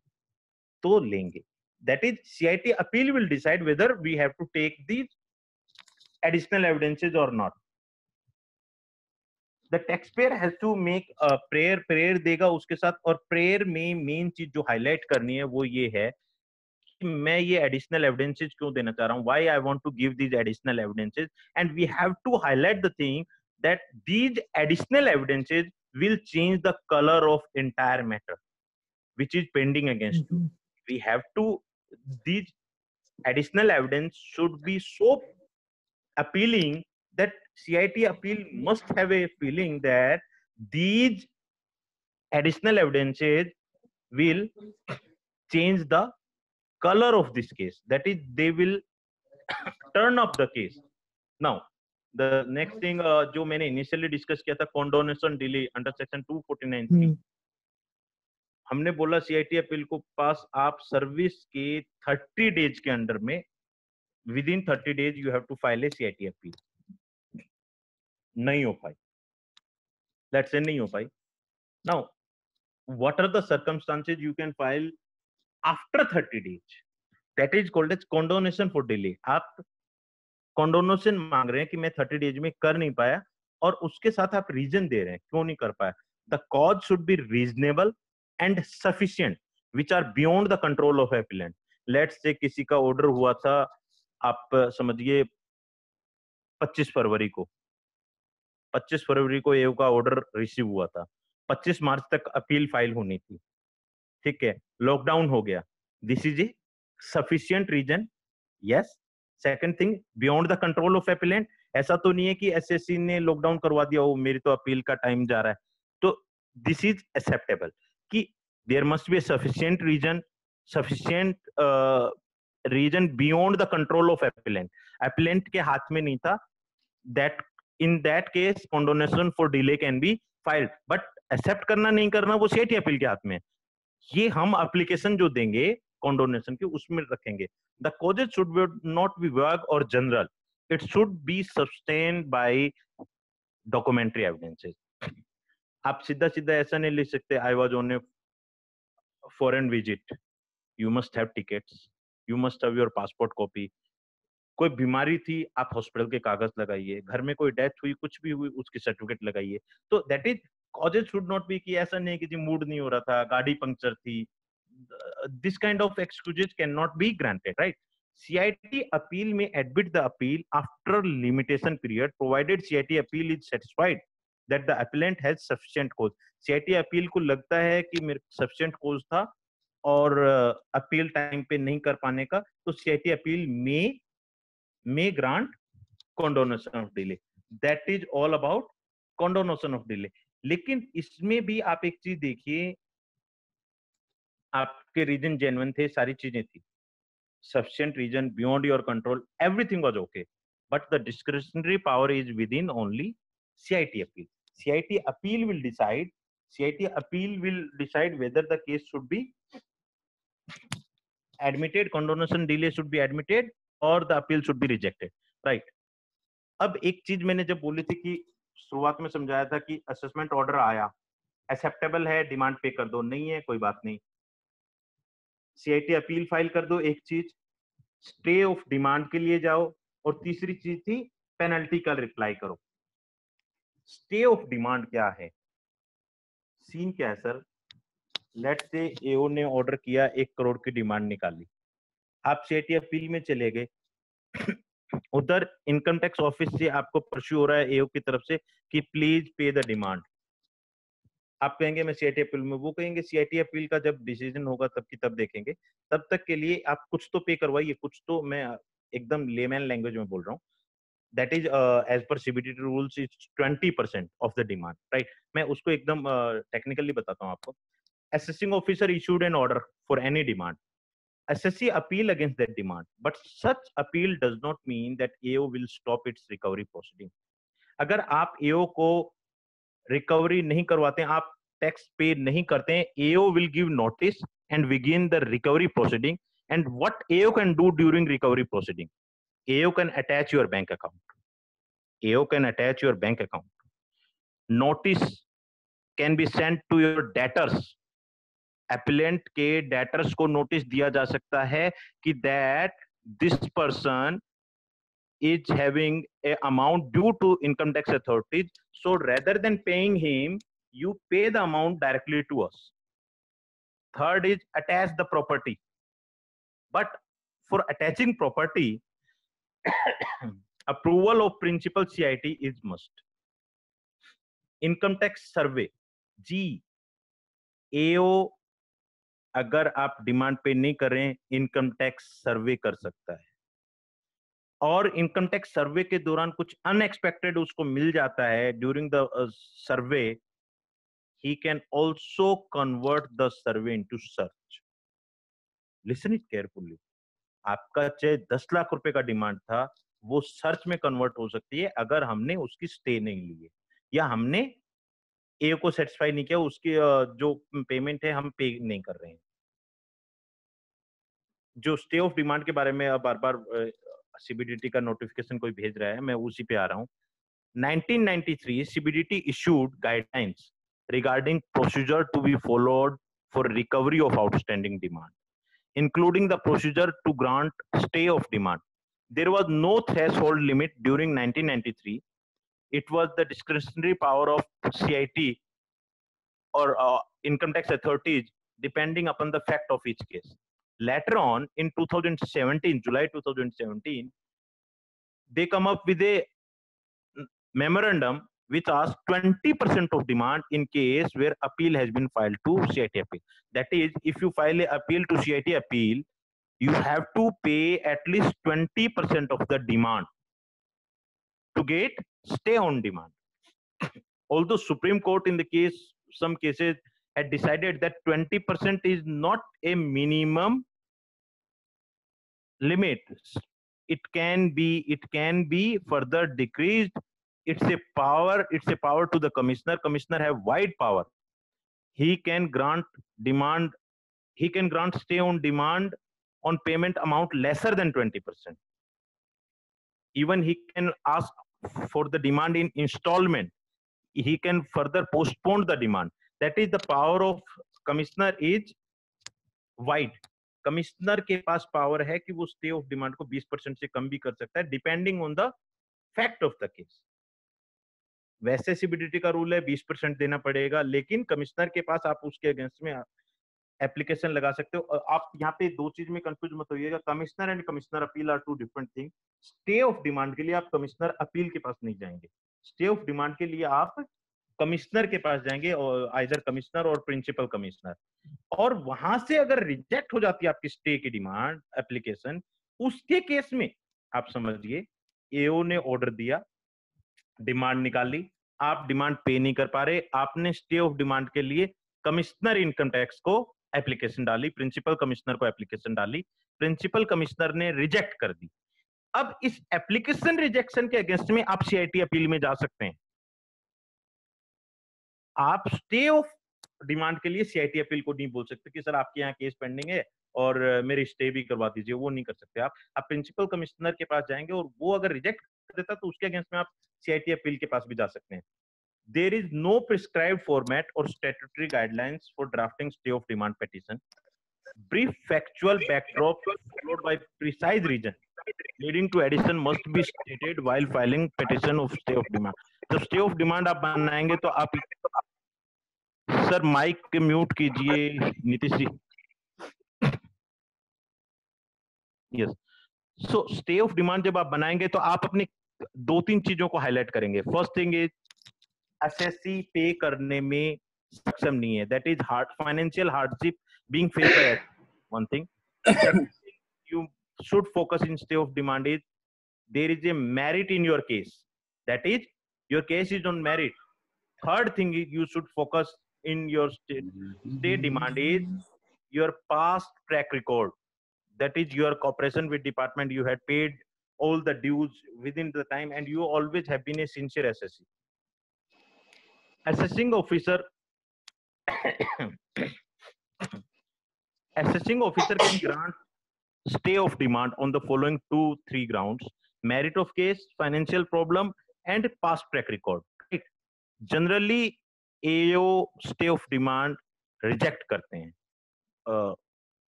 Speaker 1: तो लेंगे. That is CIT appeal will decide whether we have to take these additional evidences और not. The taxpayer has to make a prayer. Prayer देगा उसके साथ, और प्रेयर में मेन चीज जो हाईलाइट करनी है वो ये है कि मैं ये एडिशनल एविडेंसेस क्यों देना चाह रहा हूं, why I want to give these additional evidences, and we have to highlight the thing that these additional evidences will change the color of entire matter which is pending against you. We have to, these additional evidence should be so appealing that CIT appeal must have a feeling that these additional evidences will change the color of this case, that is they will turn up the case. Now the next thing जो मैंने initially discuss किया था, कॉन्डोनेशन delay under section 249 हमने बोला CIT appeal को पास आप service के 30 days के अंडर में, within 30 days you have to file a CIT appeal. नहीं हो पाई, लेट्स से नहीं हो पाई. Now what are the circumstances you can file after 30 days. That is called as condonation for delay. आप कॉन्डोनेशन मांग रहे हैं कि मैं 30 डेज में कर नहीं पाया, और उसके साथ आप रीजन दे रहे हैं क्यों नहीं कर पाया। The cause should be reasonable and sufficient which are beyond the control of applicant. Let's say किसी का ऑर्डर हुआ था, आप समझिए 25 फरवरी को, 25 फरवरी को एओ का ऑर्डर रिसीव हुआ था, 25 मार्च तक अपील फाइल होनी थी, ठीक है, लॉकडाउन हो गया, this is a sufficient reason, yes. Second thing, beyond the control of appellant, ऐसा तो नहीं है कि एसएससी ने लॉकडाउन करवा दिया हो, मेरी तो अपील का टाइम जा रहा है, तो दिस इज एक्सेप्टेबल कि there must be sufficient reason, sufficient reason beyond the control of appellant, appellant के हाथ में नहीं था, that in that case condonation for delay can be filed, but accept करना नहीं करना वो सीआईटी अपील के हाथ में है। ये हम एप्लीकेशन जो देंगे कॉन्डोनेशन की उसमें रखेंगे। The causes should not be vague or general, it should be sustained by documentary evidences. आप सीधा सीधा ऐसा नहीं लिख सकते I was on a foreign visit, you must have tickets, you must have your passport copy. कोई बीमारी थी, आप हॉस्पिटल के कागज लगाइए, घर में कोई डेथ हुई, कुछ भी हुई, उसकी सर्टिफिकेट लगाइए। तो that is causes should not B कि ऐसा नहीं कि जी मूड नहीं हो रहा था, गाड़ी पंक्चर थी, this kind of excuses can not be granted, right. CIT appeal में admit the appeal after limitation period provided CIT appeal is satisfied that the appellant has sufficient cause. CIT appeal को लगता है कि मेरे sufficient cause था और appeal time पे नहीं कर पाने का, तो सीआईटी अपील में may grant condonation of delay, that is all about condonation of delay। लेकिन इसमें भी आप एक चीज देखिए, आपके रीजन जेन्युइन थे, सारी चीजें थी, sufficient reason beyond your control, everything was okay, but the discretionary power is within only CIT appeal। CIT appeal will decide, CIT appeal will decide whether the case should be admitted, condonation delay should be admitted or the appeal should be rejected, right। अब एक चीज मैंने जब बोली थी कि शुरुआत में समझाया था कि असेसमेंट ऑर्डर आया, एक्सेप्टेबल है, डिमांड पे कर दो, नहीं है कोई बात नहीं, सीआईटी अपील फाइल कर दो, एक चीज, स्टे ऑफ डिमांड के लिए जाओ, और तीसरी चीज थी पेनल्टी का रिप्लाई करो। स्टे ऑफ डिमांड क्या है, सीन क्या है सर, लेट्स से एओ ने ऑर्डर किया, 1 करोड़ की डिमांड निकाली, आप सीआईटी अपील में चले गए, उधर इनकम टैक्स ऑफिस से आपको परस्यू हो रहा है एओ की तरफ से कि प्लीज पे द डिमांड, आप कहेंगे मैं सीआईटी अपील में, वो कहेंगे सीआईटी अपील का जब डिसीजन होगा तब की तब देखेंगे, तब तक के लिए आप कुछ तो पे करवाइए, कुछ तो, मैं एकदम लेमैन लैंग्वेज में बोल रहा हूँ, that is as per CBDT rules is 20% of the demand, right. मैं उसको एकदम टेक्निकली बताता हूँ आपको। Assessing officer issued an order for any demand, assessee appeal against that demand, but such appeal does not mean that AO will stop its recovery proceeding। अगर आप AO को recovery नहीं करवाते हैं, आप टैक्स पे नहीं करते हैं, AO will give notice and begin the recovery proceeding। and what AO can do during recovery proceeding, AO can attach your bank account, AO can attach your bank account, notice can be sent to your debtors, appellant के debtors को notice दिया जा सकता है कि that this person is having a amount due to income tax authorities, so rather than paying him, you pay the amount directly to us। Third is attach the property, but for attaching property approval of principal CIT is must। income tax survey, ji AO अगर आप demand पे नहीं करें, income tax सर्वे कर सकता है, और income tax सर्वे के दौरान कुछ अनएक्सपेक्टेड उसको मिल जाता है during the survey, he can also convert the survey into search। listen it carefully, आपका चाहे 10 लाख रुपए का डिमांड था, वो सर्च में कन्वर्ट हो सकती है अगर हमने उसकी स्टे नहीं ली है, या हमने ए को सेटिस्फाई नहीं किया, उसकी जो पेमेंट है हम पे नहीं कर रहे हैं। जो स्टे ऑफ डिमांड के बारे में बार बार सीबीडीटी का नोटिफिकेशन कोई भेज रहा है, मैं उसी पे आ रहा हूँ। 1993 CBDT issued guidelines regarding procedure to be followed for recovery of outstanding demand। including the procedure to grant stay of demand. There was no threshold limit during 1993. It was the discretionary power of CIT or income tax authorities, depending upon the fact of each case. Later on, in 2017, July 2017, they come up with a memorandum which asks 20% of demand in case where appeal has been filed to CIT appeal. That is, if you file an appeal to CIT appeal, you have to pay at least 20% of the demand to get stay on demand. Although Supreme Court in the case, some cases had decided that 20% is not a minimum limit. It can be further decreased. It's a power to the commissioner. Commissioner have wide power. He can grant stay on demand on payment amount lesser than 20%. Even he can ask for the demand in installment. He can further postpone the demand. That is, the power of commissioner is wide. Commissioner के पास power है कि वो stay of demand को 20% से कम भी कर सकता है, depending on the fact of the case. वैसे सीबीडीटी का रूल है 20% देना पड़ेगा, लेकिन कमिश्नर के पास आप उसके अगेंस्ट में एप्लीकेशन लगा सकते हो. आप यहाँ पे दो चीज में कंफ्यूज मत होइएगा. Commissioner and commissioner appeal are two different thing. Stay of demand के लिए आप कमिश्नर अपील के पास नहीं जाएंगे. स्टे ऑफ डिमांड के लिए आप कमिश्नर के पास जाएंगे, और आइदर कमिश्नर और प्रिंसिपल कमिश्नर. और वहां से अगर रिजेक्ट हो जाती है आपकी स्टे की डिमांड एप्लीकेशन, उसके केस में आप समझिए एओ ने ऑर्डर दिया, डिमांड निकाली, आप डिमांड पे नहीं कर पा रहे, आपने स्टे ऑफ डिमांड के लिए कमिश्नर इनकम टैक्स को एप्लीकेशन डाली, प्रिंसिपल कमिश्नर को एप्लीकेशन डाली, प्रिंसिपल कमिश्नर ने रिजेक्ट कर दी. अब इस एप्लीकेशन रिजेक्शन के अगेंस्ट में आप सीआईटी अपील में जा सकते हैं. आप स्टे ऑफ डिमांड के लिए सीआईटी अपील को नहीं बोल सकते कि सर आपके यहाँ केस पेंडिंग है और मेरी स्टे भी करवा दीजिए. वो नहीं कर सकते. आप प्रिंसिपल कमिश्नर के पास जाएंगे और वो अगर रिजेक्ट कर देता तो उसके अगेंस्ट में आप सीआईटी अपील के पास भी जा सकते हैं. There is no prescribed format or statutory guidelines for drafting stay of demand petition. Brief factual backdrop followed by precise reason leading to addition must be stated while filing petition of stay of demand. जब stay of demand आप बनाएंगे तो आप sir mike mute कीजिए Nitish ji. Yes. So stay of demand जब आप बनाएंगे तो आप अपनी दो तीन चीजों को हाईलाइट करेंगे. फर्स्ट थिंग इज एसएससी पे करने में सक्षम नहीं है. That is hard financial hardship being faced by one thing. You should focus in stay of demand is there is a merit in your case. That is your case is on merit. Third thing you should focus in your stay demand is your past track record. That is your cooperation with department. You had paid all the dues within the time and you always have been a sincere assessee. Assessing officer assessing officer can grant stay of demand on the following 2-3 grounds: merit of case, financial problem, and past track record. Right? Generally AO stay of demand reject करते हैं.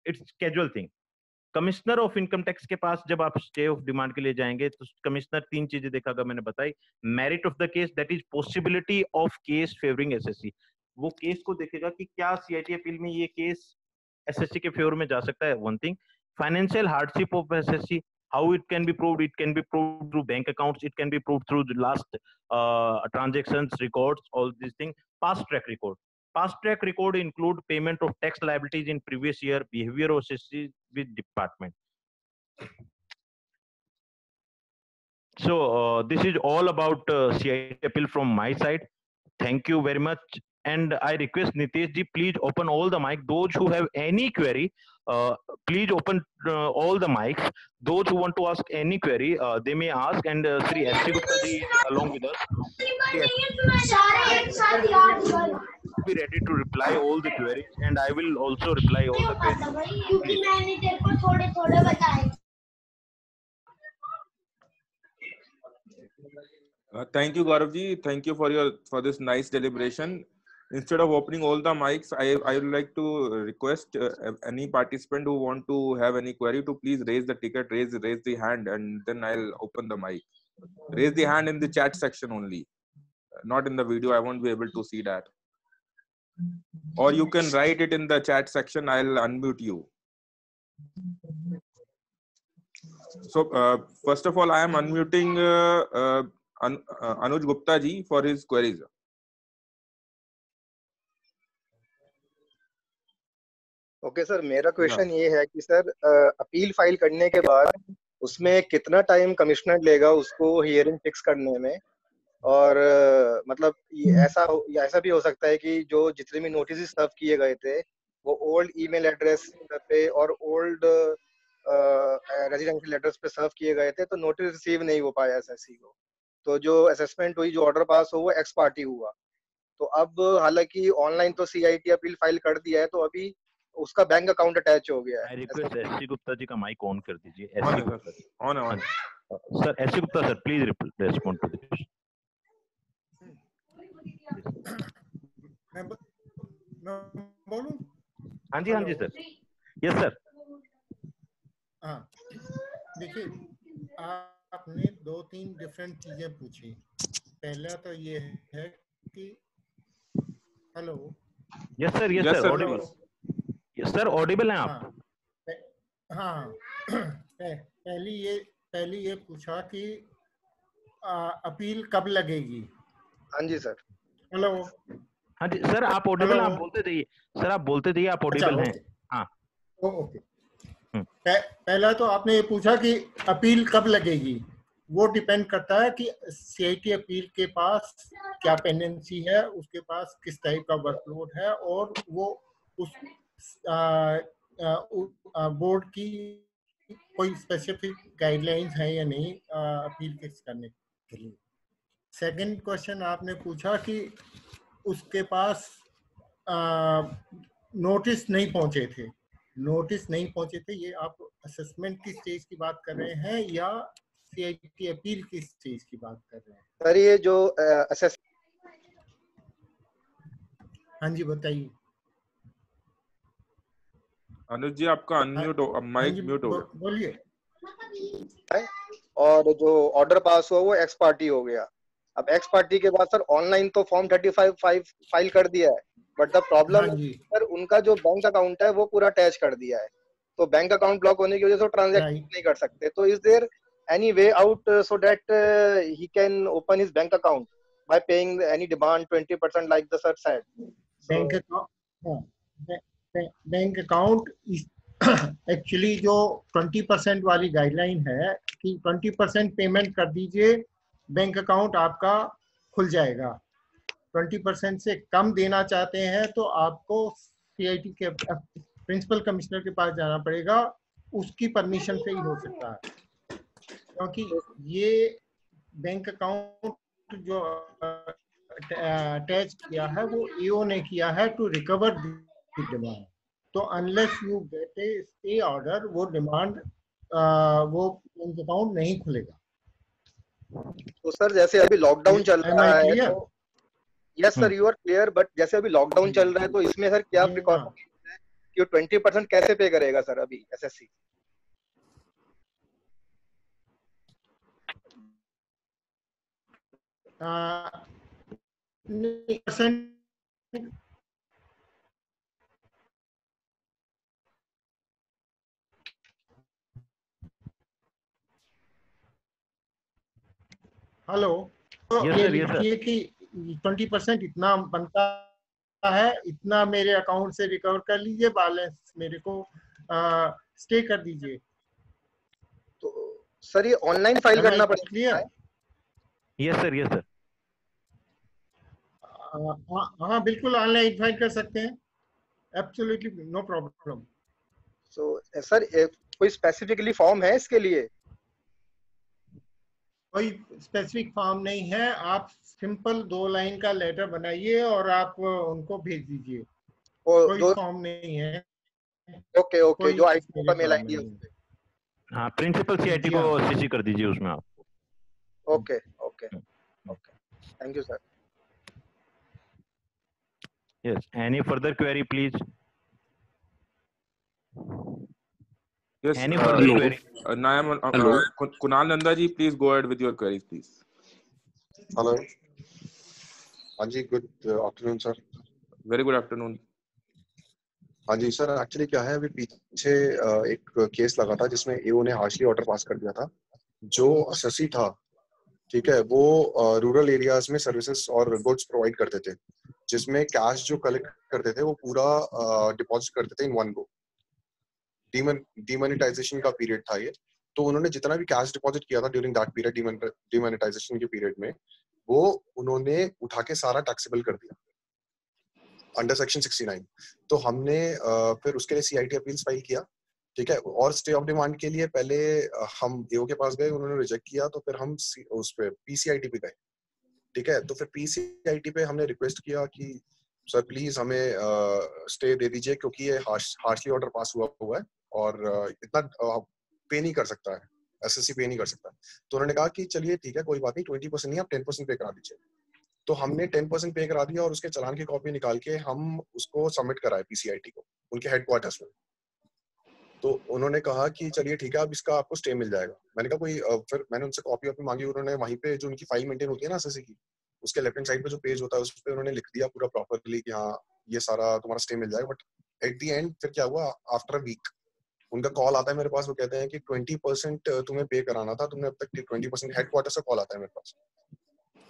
Speaker 1: It's casual thing. Commissioner of income tax के पास जब आप stay of demand के लिए जाएंगे तो commissioner तीन चीजें देखेगा, मैंने बताई. Merit of the case, that is possibility of case favouring SSC. वो केस को देखेगा कि क्या सीआईटी अपील में ये केस एसएससी के फेवर में जा सकता है. One thing. Financial hardship of SSC, how it can be proved. It can be proved through bank accounts, it can be proved through the last transactions records, all these things. Past track record, past track record include payment of tax liabilities in previous year, behavior of assessee with department. So this is all about CIT appeal from my side. Thank you very much, and I request Nitesh ji, please open all the mic. Those who have any query, please open all the mics. Those who want to ask any query, they may ask, and Sri S.C. Gupta ji along with us. Be ready to reply all the queries, and I will also reply all the queries.
Speaker 2: Thank you, Gaurav ji. Thank you for this nice deliberation. Instead of opening all the mics, I would like to request any participant who want to have any query to please raise the ticket, raise the hand, and then I'll open the mic. Raise the hand in the chat section only, not in the video. I won't be able to see that. Or you can write it in the chat section. I'll unmute you. So first of all, I am unmuting Anuj Gupta ji for his queries.
Speaker 3: Okay sir, मेरा question ये है कि sir appeal file करने के बाद उसमें कितना time commissioner लेगा उसको हियरिंग फिक्स करने में, और मतलब ऐसा भी हो सकता है कि जो जितने भी नोटिस सर्व किए गए थे वो ओल्ड ईमेल एड्रेस पे और ओल्ड रेजिडेंशियल एड्रेस पे सर्व किए गए थे, तो नोटिस रिसीव नहीं हो पाया एसएससी को, तो जो असेसमेंट हुई, जो ऑर्डर पास हो, वो एक्स पार्टी हुआ। तो अब हालांकि ऑनलाइन तो सीआईटी अपील फाइल कर दिया है, तो अभी उसका बैंक अकाउंट अटैच हो गया है।
Speaker 1: I request SC Gupta ji का माइक ऑन कर दीजिए।
Speaker 2: On
Speaker 1: sir SC Gupta sir, please respond to this.
Speaker 4: बोलूं?
Speaker 1: हाँ जी सर। Yes sir.
Speaker 4: हाँ, देखिए, आपने 2-3 डिफरेंट चीजें पूछी। पहला तो ये है कि hello.
Speaker 1: Yes sir Audible. Yes sir Audible हैं आप?
Speaker 4: हाँ, पहली ये पूछा कि अपील कब लगेगी।
Speaker 3: हाँ जी सर।
Speaker 4: हेलो।
Speaker 1: हाँ जी सर, आप ऑडिबल, आप बोलते रहिए सर, आप बोलते रहिए, आप ऑडिबल हैं। हाँ
Speaker 4: ओके। पहला तो आपने ये पूछा कि अपील कब लगेगी। वो डिपेंड करता है कि सीआईटी अपील के पास क्या पेंडेंसी है, उसके पास किस टाइप का वर्कलोड है, और वो उस बोर्ड की कोई स्पेसिफिक गाइडलाइंस है या नहीं अपील फिक्स करने के लिए। सेकंड क्वेश्चन आपने पूछा कि उसके पास नोटिस नहीं पहुंचे थे। नोटिस नहीं पहुंचे थे, ये आप असेसमेंट की स्टेज की बात कर रहे हैं या सीआईटी अपील की स्टेज की बात कर रहे हैं?
Speaker 3: सर ये जो
Speaker 4: हाँ जी बताइए।
Speaker 2: अनुज जी आपका अनम्यूट हो, माइक म्यूट हो गया।
Speaker 4: बोलिए।
Speaker 3: और जो ऑर्डर पास हुआ वो एक्स पार्टी हो गया। अब एक्स पार्टी के बाद सर ऑनलाइन तो फॉर्म 35 फाइल कर दिया है, बट द प्रॉब्लम सर उनका जो बैंक अकाउंट है वो पूरा अटैच कर दिया है, तो बैंक अकाउंट ब्लॉक होने की वजह से ट्रांजैक्शन नहीं कर सकते। तो is there any way out so that he can open his bank account by paying any demand 20% like the sir said?
Speaker 4: Bank account actually जो 20% वाली गाइडलाइन है कि 20% पेमेंट कर दीजिए, बैंक अकाउंट आपका खुल जाएगा। 20% से कम देना चाहते हैं तो आपको सीआईटी के प्रिंसिपल कमिश्नर के पास जाना पड़ेगा, उसकी परमिशन से ही हो सकता है, क्योंकि ये बैंक अकाउंट जो अटैच किया है वो ईओ ने किया है टू रिकवर द डिमांड। तो unless you get A stay order, वो डिमांड वो बैंक अकाउंट नहीं खुलेगा।
Speaker 3: तो सर जैसे अभी लॉकडाउन चल रहा है तो yes sir you are clear, but जैसे अभी लॉकडाउन चल रहा है तो इसमें सर क्या प्रिकॉशन है कि 20% कैसे पे करेगा सर अभी एसएससी?
Speaker 4: हेलो। तो ये लिखिए कि 20% इतना बनता है, इतना मेरे अकाउंट से रिकवर कर लीजिए, बैलेंस मेरे को स्टे कर दीजिए।
Speaker 3: तो सर ये ऑनलाइन फाइल करना पड़ेगा?
Speaker 4: क्लियर?
Speaker 1: Yes sir.
Speaker 4: हाँ बिल्कुल ऑनलाइन फाइल कर सकते हैं, absolutely no problem.
Speaker 3: So sir कोई स्पेसिफिकली फॉर्म है इसके लिए?
Speaker 4: कोई स्पेसिफिक फॉर्म नहीं है, आप सिंपल 2 लाइन का लेटर बनाइए और आप उनको भेज दीजिए। कोई फॉर्म नहीं है।
Speaker 3: ओके जो आईटी का मेल आईडी है उस पे।
Speaker 1: हाँ, प्रिंसिपल सीआईटी को सीसी कर दीजिए उसमें आप।
Speaker 3: Okay thank you sir.
Speaker 1: Yes. Any further query, please?
Speaker 2: Yes.
Speaker 1: Any further
Speaker 5: Hello.
Speaker 1: query?
Speaker 5: Hello.
Speaker 2: Kunal Nanda ji, please go ahead with your queries, please.
Speaker 6: Hello हाँ जी good afternoon sir
Speaker 2: Very good afternoon.
Speaker 6: हाँ जी sir actually क्या है अभी पीछे एक case लगा था जिसमें एओ ने हार्शली ऑर्डर पास कर दिया था जो असेसी था ठीक है वो रूरल एरियाज में सर्विसेज और गुड्स प्रोवाइड करते थे जिसमें कैश जो कलेक्ट करते थे वो पूरा डिपॉजिट करते थे इन वन गो डीमोनेटाइजेशन का पीरियड था ये तो उन्होंने जितना भी कैश डिपॉजिट किया था ड्यूरिंग दैट पीरियड डीमोनेटाइजेशन के पीरियड में वो उन्होंने उठा के सारा टैक्सेबल कर दिया अंडर सेक्शन 69 तो हमने फिर उसके लिए सीआईटी अपील्स फाइल किया ठीक है और स्टे ऑफ डिमांड के लिए पहले हम एओ के पास गए उन्होंने रिजेक्ट किया तो फिर हम उस पे पीसीआईटी पे गए ठीक है तो फिर पीसीआईटी पे हमने रिक्वेस्ट किया कि सर प्लीज हमें स्टे दे दीजिए क्योंकि ये हार्शली ऑर्डर पास हुआ है और इतना पे नहीं कर सकता है एसएससी पे नहीं कर सकता तो उन्होंने कहा कि चलिए ठीक है कोई बात नहीं 20% नहीं आप 10% पे करा दीजिए तो हमने 10% पे करा दिया और उसके चालान की कॉपी निकाल के हम उसको सबमिट कराए पीसीआईटी को उनके हेडक्वार्टर्स में तो उन्होंने कहा कि चलिए ठीक है अब इसका आपको स्टे मिल जाएगा मैंने कहा कोई फिर मैंने उनसे कॉपी मांगी उन्होंने वहीं पे जो उनकी फाइल मेंटेन होती है ना एसएससी की उसके लेफ्ट हैंड साइड पे जो पेज होता है उस पर उन्होंने लिख दिया पूरा प्रॉपरली कि हाँ ये सारा तुम्हारा स्टे मिल जाएगा बट एट द एंड फिर क्या हुआ आफ्टर अ वीक उनका कॉल आता है मेरे पास वो कहते हैं कि 20% तुम्हें पे कराना था तुमने अब तक 20% हेडक्वार्टर से कॉल आता है मेरे पास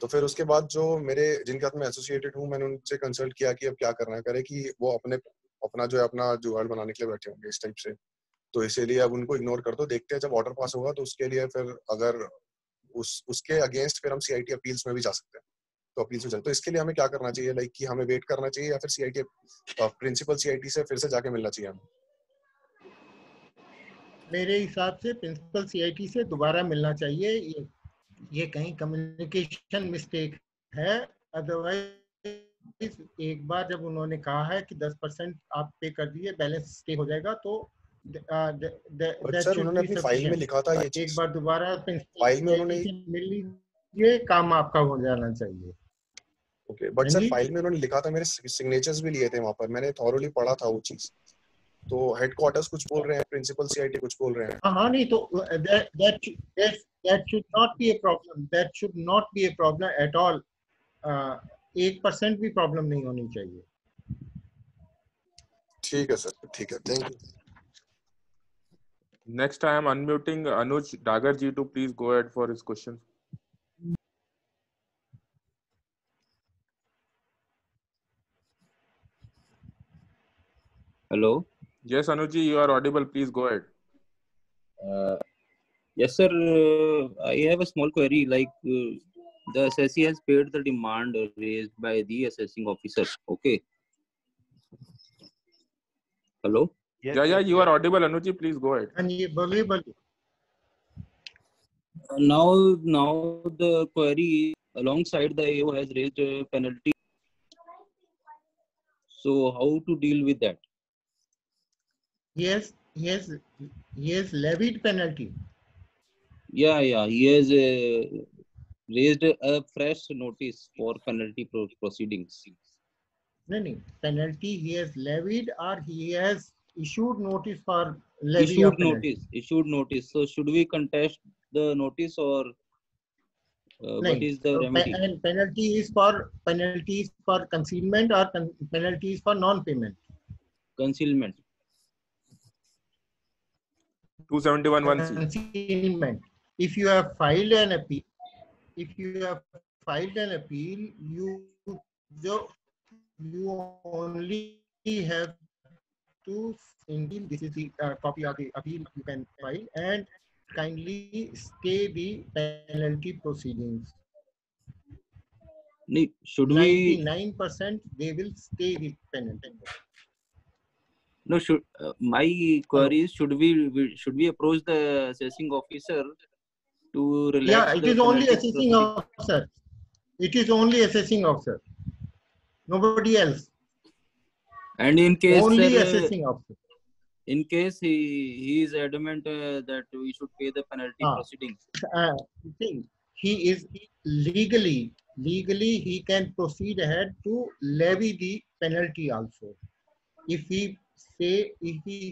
Speaker 6: तो फिर उसके बाद जो मेरे जिनके साथ मैं एसोसिएटेड हूँ मैंने उनसे कंसल्ट किया कि अब क्या करना करे कि वो अपना जो है अपना जुगाड़ बनाने के लिए बैठे होंगे इस टाइप से तो इसीलिए अब उनको इग्नोर कर दो देखते हैं जब ऑर्डर पास होगा तो उसके लिए फिर अगर उसके अगेंस्ट फिर हम सीआईटी अपील्स में भी जा सकते हैं तो अपील्स में चल तो इसके लिए हमें क्या करना चाहिए लाइक कि हमें वेट करना चाहिए या फिर सीआईटी प्रिंसिपल सीआईटी से फिर से जाके मिलना चाहिए हमें
Speaker 4: मेरे हिसाब से प्रिंसिपल सीआईटी से दोबारा मिलना चाहिए ये कहीं कम्युनिकेशन मिस्टेक है अदरवाइज एक बार जब उन्होंने कहा है कि 10% आप पे कर दिए बैलेंस स्टे हो जाएगा तो
Speaker 6: सर उन्होंने अपनी फाइल में लिखा था ये
Speaker 4: एक बार दोबारा
Speaker 6: फाइल में उन्होंने
Speaker 4: मिल लीजिए काम आपका हो जाना चाहिए
Speaker 6: ओके बट सर फाइल में उन्होंने लिखा था मेरे सिग्नेचर्स भी लिए थे वहां पर मैंने थॉरोली पढ़ा था वो चीज तो हेडक्वार्टर्स कुछ बोल रहे हैं प्रिंसिपल सीआईटी कुछ बोल रहे हैं
Speaker 4: हाँ नहीं तो that should not be a problem that should not be a problem at all 1% भी प्रॉब्लम नहीं होनी चाहिए
Speaker 6: ठीक है सर ठीक है thank you
Speaker 2: Next, I am unmuting Anuj Dagar ji to please go ahead for his question.
Speaker 5: Hello.
Speaker 2: Yes, Anuj ji, you are audible. Please go ahead.
Speaker 5: Yes, sir. I have a small query. Like the assessee has paid the demand raised by the assessing officer. Okay. Hello.
Speaker 1: Yes,
Speaker 2: Yeah, you are audible, Anuj ji. Please go ahead.
Speaker 4: हाँ ये बोलिए
Speaker 5: Now the query alongside the AO has raised a penalty. So how to deal with that?
Speaker 4: Yes, he has levied penalty.
Speaker 5: Yeah, he has raised a fresh notice for penalty proceedings.
Speaker 4: No, penalty he has levied or he has issued notice for levy of penalty.
Speaker 5: Issued notice. So should we contest the notice or what is the remedy?
Speaker 4: And penalty is for concealment or penalty is for non-payment.
Speaker 5: Concealment.
Speaker 2: 271(1)(c).
Speaker 4: Concealment. If you have filed an appeal, you only have to indeed this is the copy of the appeal you can file and kindly stay the penalty proceedings.
Speaker 5: Should we
Speaker 4: 99% they will stay the penalty.
Speaker 5: No, my query is should we approach the assessing officer to relax?
Speaker 4: Yeah, it is only assessing officer. It is only assessing officer. Nobody else.
Speaker 5: And in case
Speaker 4: only assessing officer.
Speaker 5: In case he is adamant that we should pay the penalty proceedings.
Speaker 4: He is legally he can proceed ahead to levy the penalty also. If he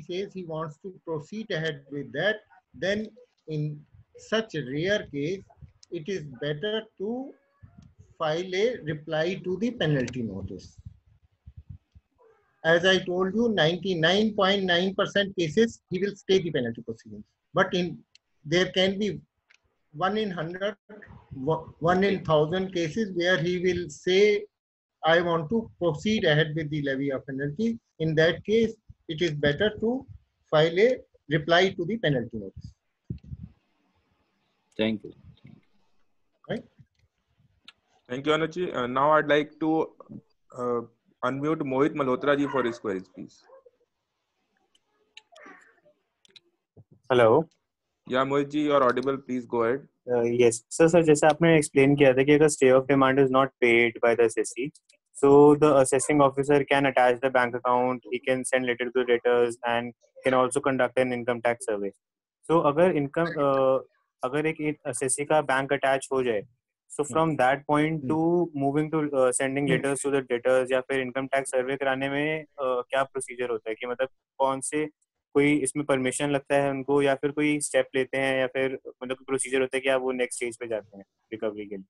Speaker 4: says he wants to proceed ahead with that, then in such a rare case, it is better to file a reply to the penalty notice. As I told you, 99.9% cases, he will stay the penalty proceedings. But there can be 1 in 100, 1 in 1,000 cases where he will say, I want to proceed ahead with the levy of penalty. In that case, it is better to file a reply to the penalty notice.
Speaker 5: Thank you.
Speaker 4: Right?
Speaker 2: Thank you, Anuj. Now I'd like to unmute Mohit Malhotra ji for his queries, please.
Speaker 7: Hello.
Speaker 2: Yeah, Mohit ji, you're audible. Please go ahead.
Speaker 7: Yes. So, sir, जैसे आपने explain किया था कि अगर stay of demand is not paid by the assessee, so the assessing officer can attach the bank account, he can send letter to debtors and can also conduct an income tax survey. So, अगर एक assessee का bank attach हो जाए, so from that point to moving to sending letters to the debtors या फिर income tax survey कराने में क्या procedure होता है कि मतलब कौन से कोई इसमें परमिशन लगता है उनको या फिर कोई स्टेप लेते हैं या फिर मतलब कोई प्रोसीजर होता है कि आप वो नेक्स्ट स्टेज पे जाते हैं रिकवरी के लिए?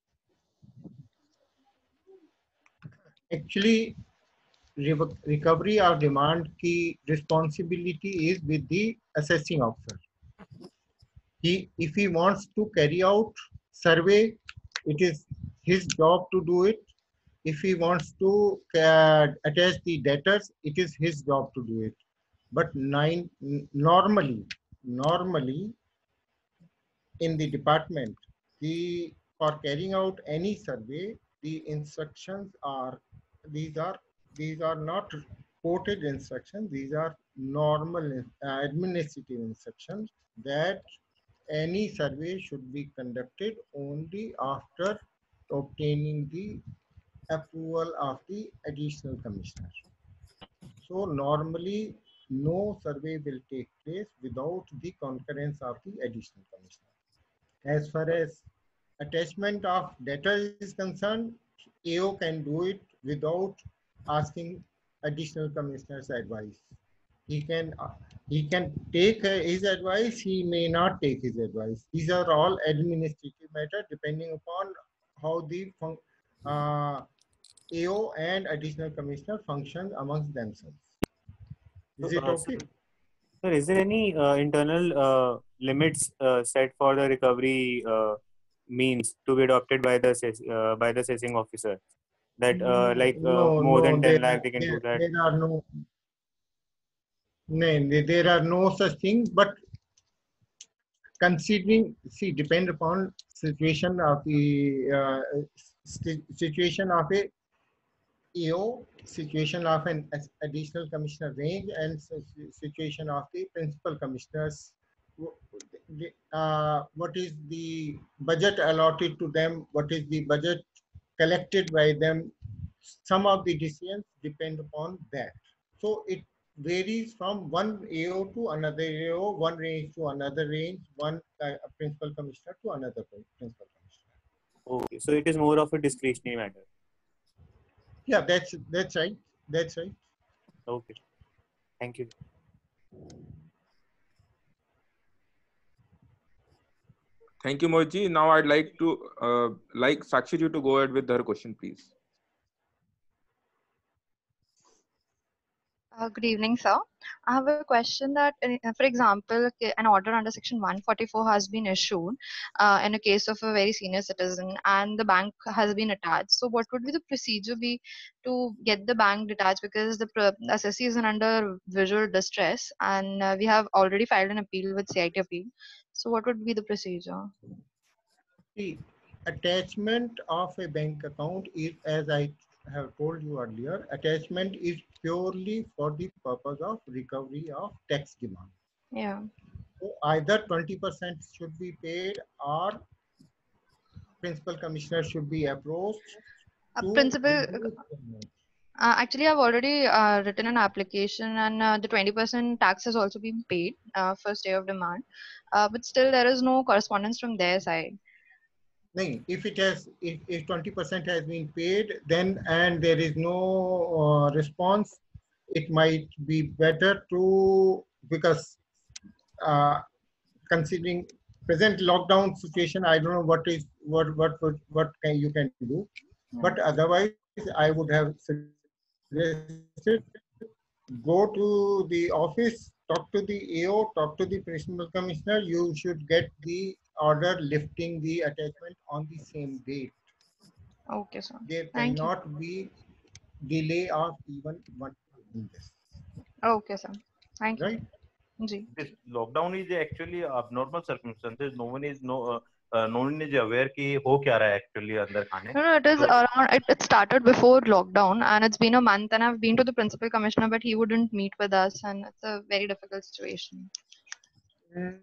Speaker 4: Actually, recovery or demand की responsibility is with the assessing officer. If he wants to carry out survey, it is his job to do it. If he wants to attach the debtors, it is his job to do it. But normally in the department, for carrying out any survey, the instructions are these are not quoted instructions. These are normal administrative instructions that any survey should be conducted only after obtaining the approval of the additional commissioner. So normally no survey will take place without the concurrence of the additional commissioner. As far as attachment of debtors is concerned, AO can do it without asking additional commissioner's advice. He can take his advice, he may not take his advice. These are all administrative matters depending upon how the AO and additional commissioner function amongst themselves. Is it okay?
Speaker 7: Sir, is there any internal limits set for the recovery means to be adopted by the assessing officer? That more than 10 lakh they can do that?
Speaker 4: There are no such things, but considering, depend upon situation of the situation of a AO, situation of an additional commissioner range, and situation of the principal commissioners. What is the budget allotted to them? What is the budget collected by them? Some of the decisions depend upon that. So it varies from one AO to another AO, one range to another range, one principal commissioner to another principal commissioner.
Speaker 7: Okay, so it is more of a discretionary matter.
Speaker 4: Yeah, that's right. That's right.
Speaker 7: Okay, thank you.
Speaker 2: Thank you, Mohit ji. Now I'd like to Sakshi ji to go ahead with her question, please.
Speaker 8: Good evening, sir. I have a question that, for example, an order under Section 144 has been issued in a case of a very senior citizen and the bank has been attached. So what would be the procedure be to get the bank detached, because the assessee is under visual distress and we have already filed an appeal with CIT appeal. So what would be the procedure?
Speaker 4: The attachment of a bank account is, as I have told you earlier, attachment is purely for the purpose of recovery of tax demand.
Speaker 8: Yeah.
Speaker 4: So either 20% should be paid or principal commissioner should be approached.
Speaker 8: Actually, I've already written an application and the 20% tax has also been paid for stay of demand. But still there is no correspondence from their side.
Speaker 4: No, if 20% has been paid, then and there is no response, it might be better to, because uh, considering present lockdown situation, I don't know what can you can do, but otherwise I would have suggested go to the office, talk to the AO, talk to the principal commissioner. You should get the order lifting the attachment on the same date.
Speaker 8: Okay, sir.
Speaker 4: There
Speaker 8: Thank you.
Speaker 4: cannot be delay of even 1 in this,
Speaker 8: Okay, sir. Thank you.
Speaker 4: right?
Speaker 8: Ji.
Speaker 1: This lockdown is actually abnormal circumstances. No one is aware कि हो क्या रहा है actually अंदर खाने.
Speaker 8: No, it is
Speaker 1: So
Speaker 8: around. It started before lockdown, and it's been a month. And I've been to the principal commissioner, but he wouldn't meet with us, and it's a very difficult situation.
Speaker 4: Mm,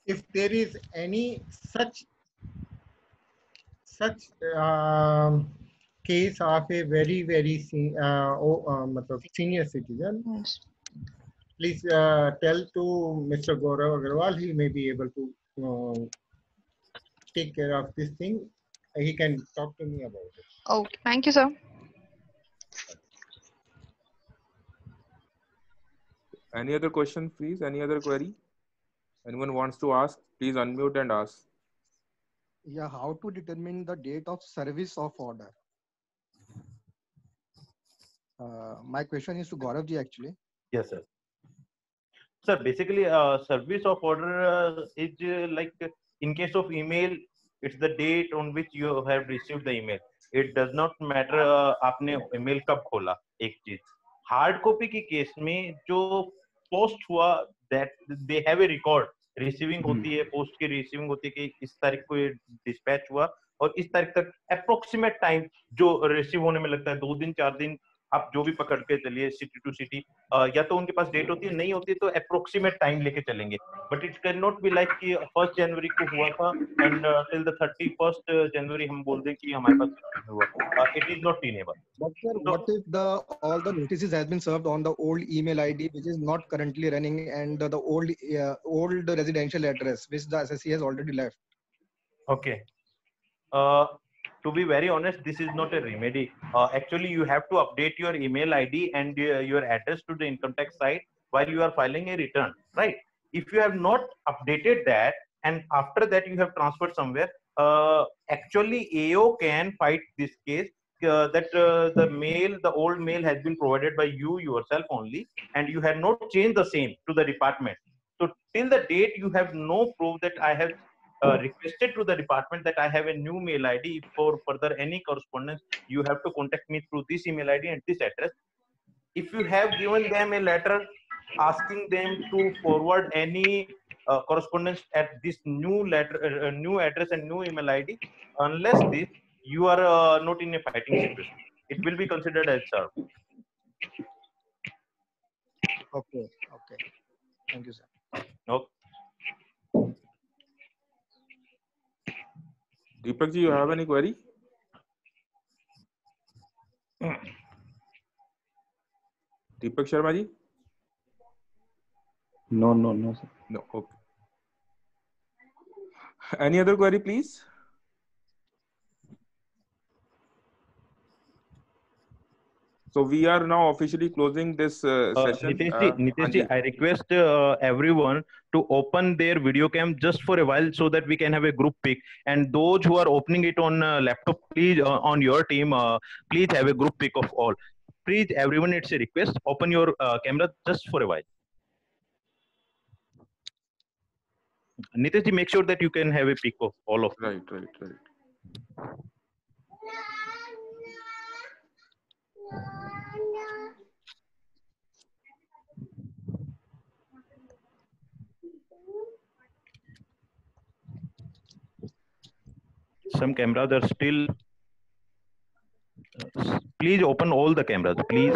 Speaker 4: if there is any such case of a very senior citizen,
Speaker 8: Yes.
Speaker 4: please tell to Mr. Gaurav Agarwal. He may be able to take care of this thing. He can talk to me about it.
Speaker 8: Okay. Thank you, sir.
Speaker 2: Any other question, please? Any other query? Anyone wants to ask? Please unmute and ask.
Speaker 9: Yeah, how to determine the date of service of order? My question is to Gaurav ji actually.
Speaker 1: yes, sir. Sir, basically, service of order is like in case of email, it's the date on which you have received the email. It does not matter आपने email कब खोला. एक चीज. Hard copy की case में जो post हुआ, that they have a record. Receiving होती है, post की receiving होती है कि इस तारीख को ये dispatch हुआ और इस तारीख तक approximate time जो receive होने में लगता है 2 दिन 4 दिन, आप जो भी पकड़ के चलिए सिटी टू सिटी, या तो उनके पास डेट होती है, नहीं होती है तो अप्रोक्सीमेट टाइम लेके चलेंगे. But it can not be like कि 1 जनवरी को हुआ था एंड टिल द 31 जनवरी हम बोल दें कि हमारे पास हुआ. It is not tenable.
Speaker 9: But sir,
Speaker 1: So
Speaker 9: what if all the notices has been served on the old email ID which is not currently running, and the old residential address which the SSC has already left?
Speaker 1: okay, to be very honest, this is not a remedy. Actually, you have to update your email ID and your address to the income tax site while you are filing a return, right? If you have not updated that and after that you have transferred somewhere, actually AO can fight this case that the old mail has been provided by you yourself only, and you have not changed the same to the department. So till the date you have no proof that I have requested to the department that I have a new mail ID for further any correspondence. You have to contact me through this email ID and this address. If you have given them a letter asking them to forward any correspondence at this new new address and new email ID, unless this, you are not in a fighting situation. It will be considered as served.
Speaker 9: Okay. Thank you, sir.
Speaker 1: Okay.
Speaker 2: Deepak ji, you have any query? Deepak Sharma ji?
Speaker 5: No, sir.
Speaker 2: No. Okay. Any other query, please? So we are now officially closing this session.
Speaker 1: Nitesh ji, I request everyone to open their video cam just for a while so that we can have a group pic. And those who are opening it on laptop, please on your team, please have a group pic of all. Please, everyone, it's a request. Open your camera just for a while. Nitesh ji, make sure that you can have a pic of all of them.
Speaker 2: Right.
Speaker 1: Some cameras are still. Please open all the cameras, please.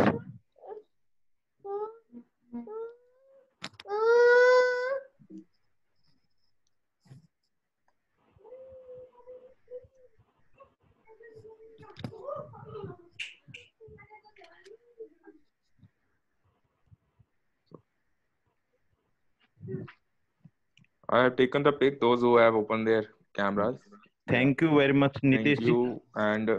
Speaker 2: I have taken the pic, those who have opened their cameras.
Speaker 1: Thank you very much, Nitesh
Speaker 2: Thank
Speaker 1: ji.
Speaker 2: you. And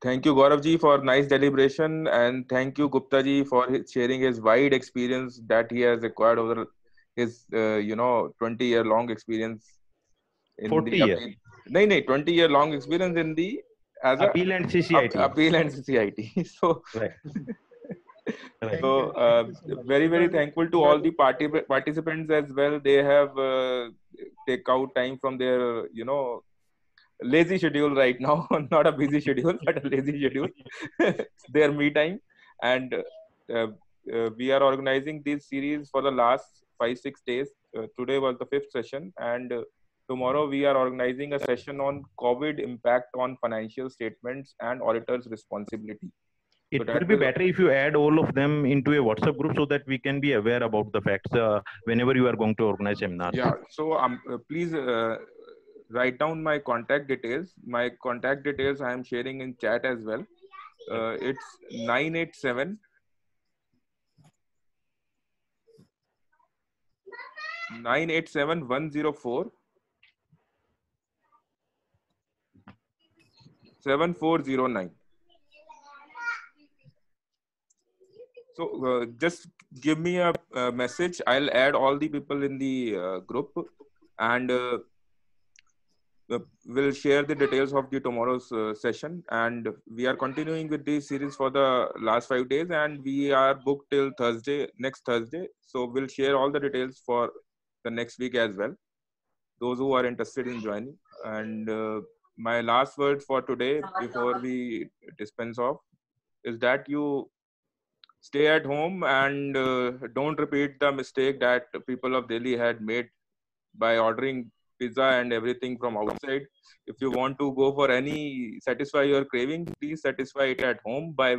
Speaker 2: thank you, Gaurav ji, for nice deliberation. And thank you, Gupta ji, for sharing his wide experience that he has acquired over his, 20-year long experience in
Speaker 1: 40
Speaker 2: the
Speaker 1: year.
Speaker 2: appeal. No, 20-year long experience in the as a
Speaker 1: Appeal and CCIT.
Speaker 2: appeal and CCIT. So,
Speaker 1: Right. Right.
Speaker 2: so very, very thankful to all the participants as well. They have take out time from their, lazy schedule right now. Not a busy schedule, but a lazy schedule. Their me time. And we are organizing this series for the last 5-6 days. Today was the 5th session, and tomorrow we are organizing a session on COVID impact on financial statements and auditors' responsibility.
Speaker 1: It would be better if you add all of them into a WhatsApp group so that we can be aware about the facts whenever you are going to organize seminars.
Speaker 2: Yeah. So please write down my contact details. My contact details I am sharing in chat as well. It's 987 104 7409. So just give me a message. I'll add all the people in the group, and we'll share the details of the tomorrow's session. And we are continuing with this series for the last 5 days, and we are booked till next Thursday. So we'll share all the details for the next week as well, those who are interested in joining. And my last word for today before we dispense off is that you stay at home and don't repeat the mistake that people of Delhi had made by ordering pizza and everything from outside. If you want to go for satisfy your craving, please satisfy it at home by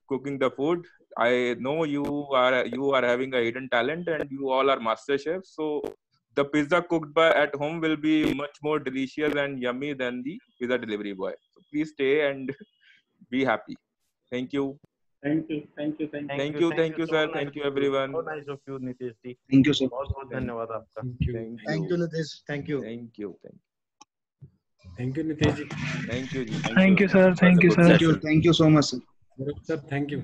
Speaker 2: cooking the food. I know you are having a hidden talent and you all are master chefs. So the pizza cooked at home will be much more delicious and yummy than the pizza delivery boy. So please stay and be happy. Thank you.
Speaker 10: Thank you,
Speaker 2: sir. Thank you, everyone.
Speaker 1: So nice of you, Nitesh ji.
Speaker 9: Thank you, sir.
Speaker 1: बहुत धन्यवाद आपका.
Speaker 9: Thank you, Nitesh. Thank you.
Speaker 2: Thank you.
Speaker 10: Thank you, Nitesh ji.
Speaker 2: Thank you, ji.
Speaker 11: Thank you, sir. Thank you, sir.
Speaker 9: Thank you so much, sir.
Speaker 10: Sir, thank you.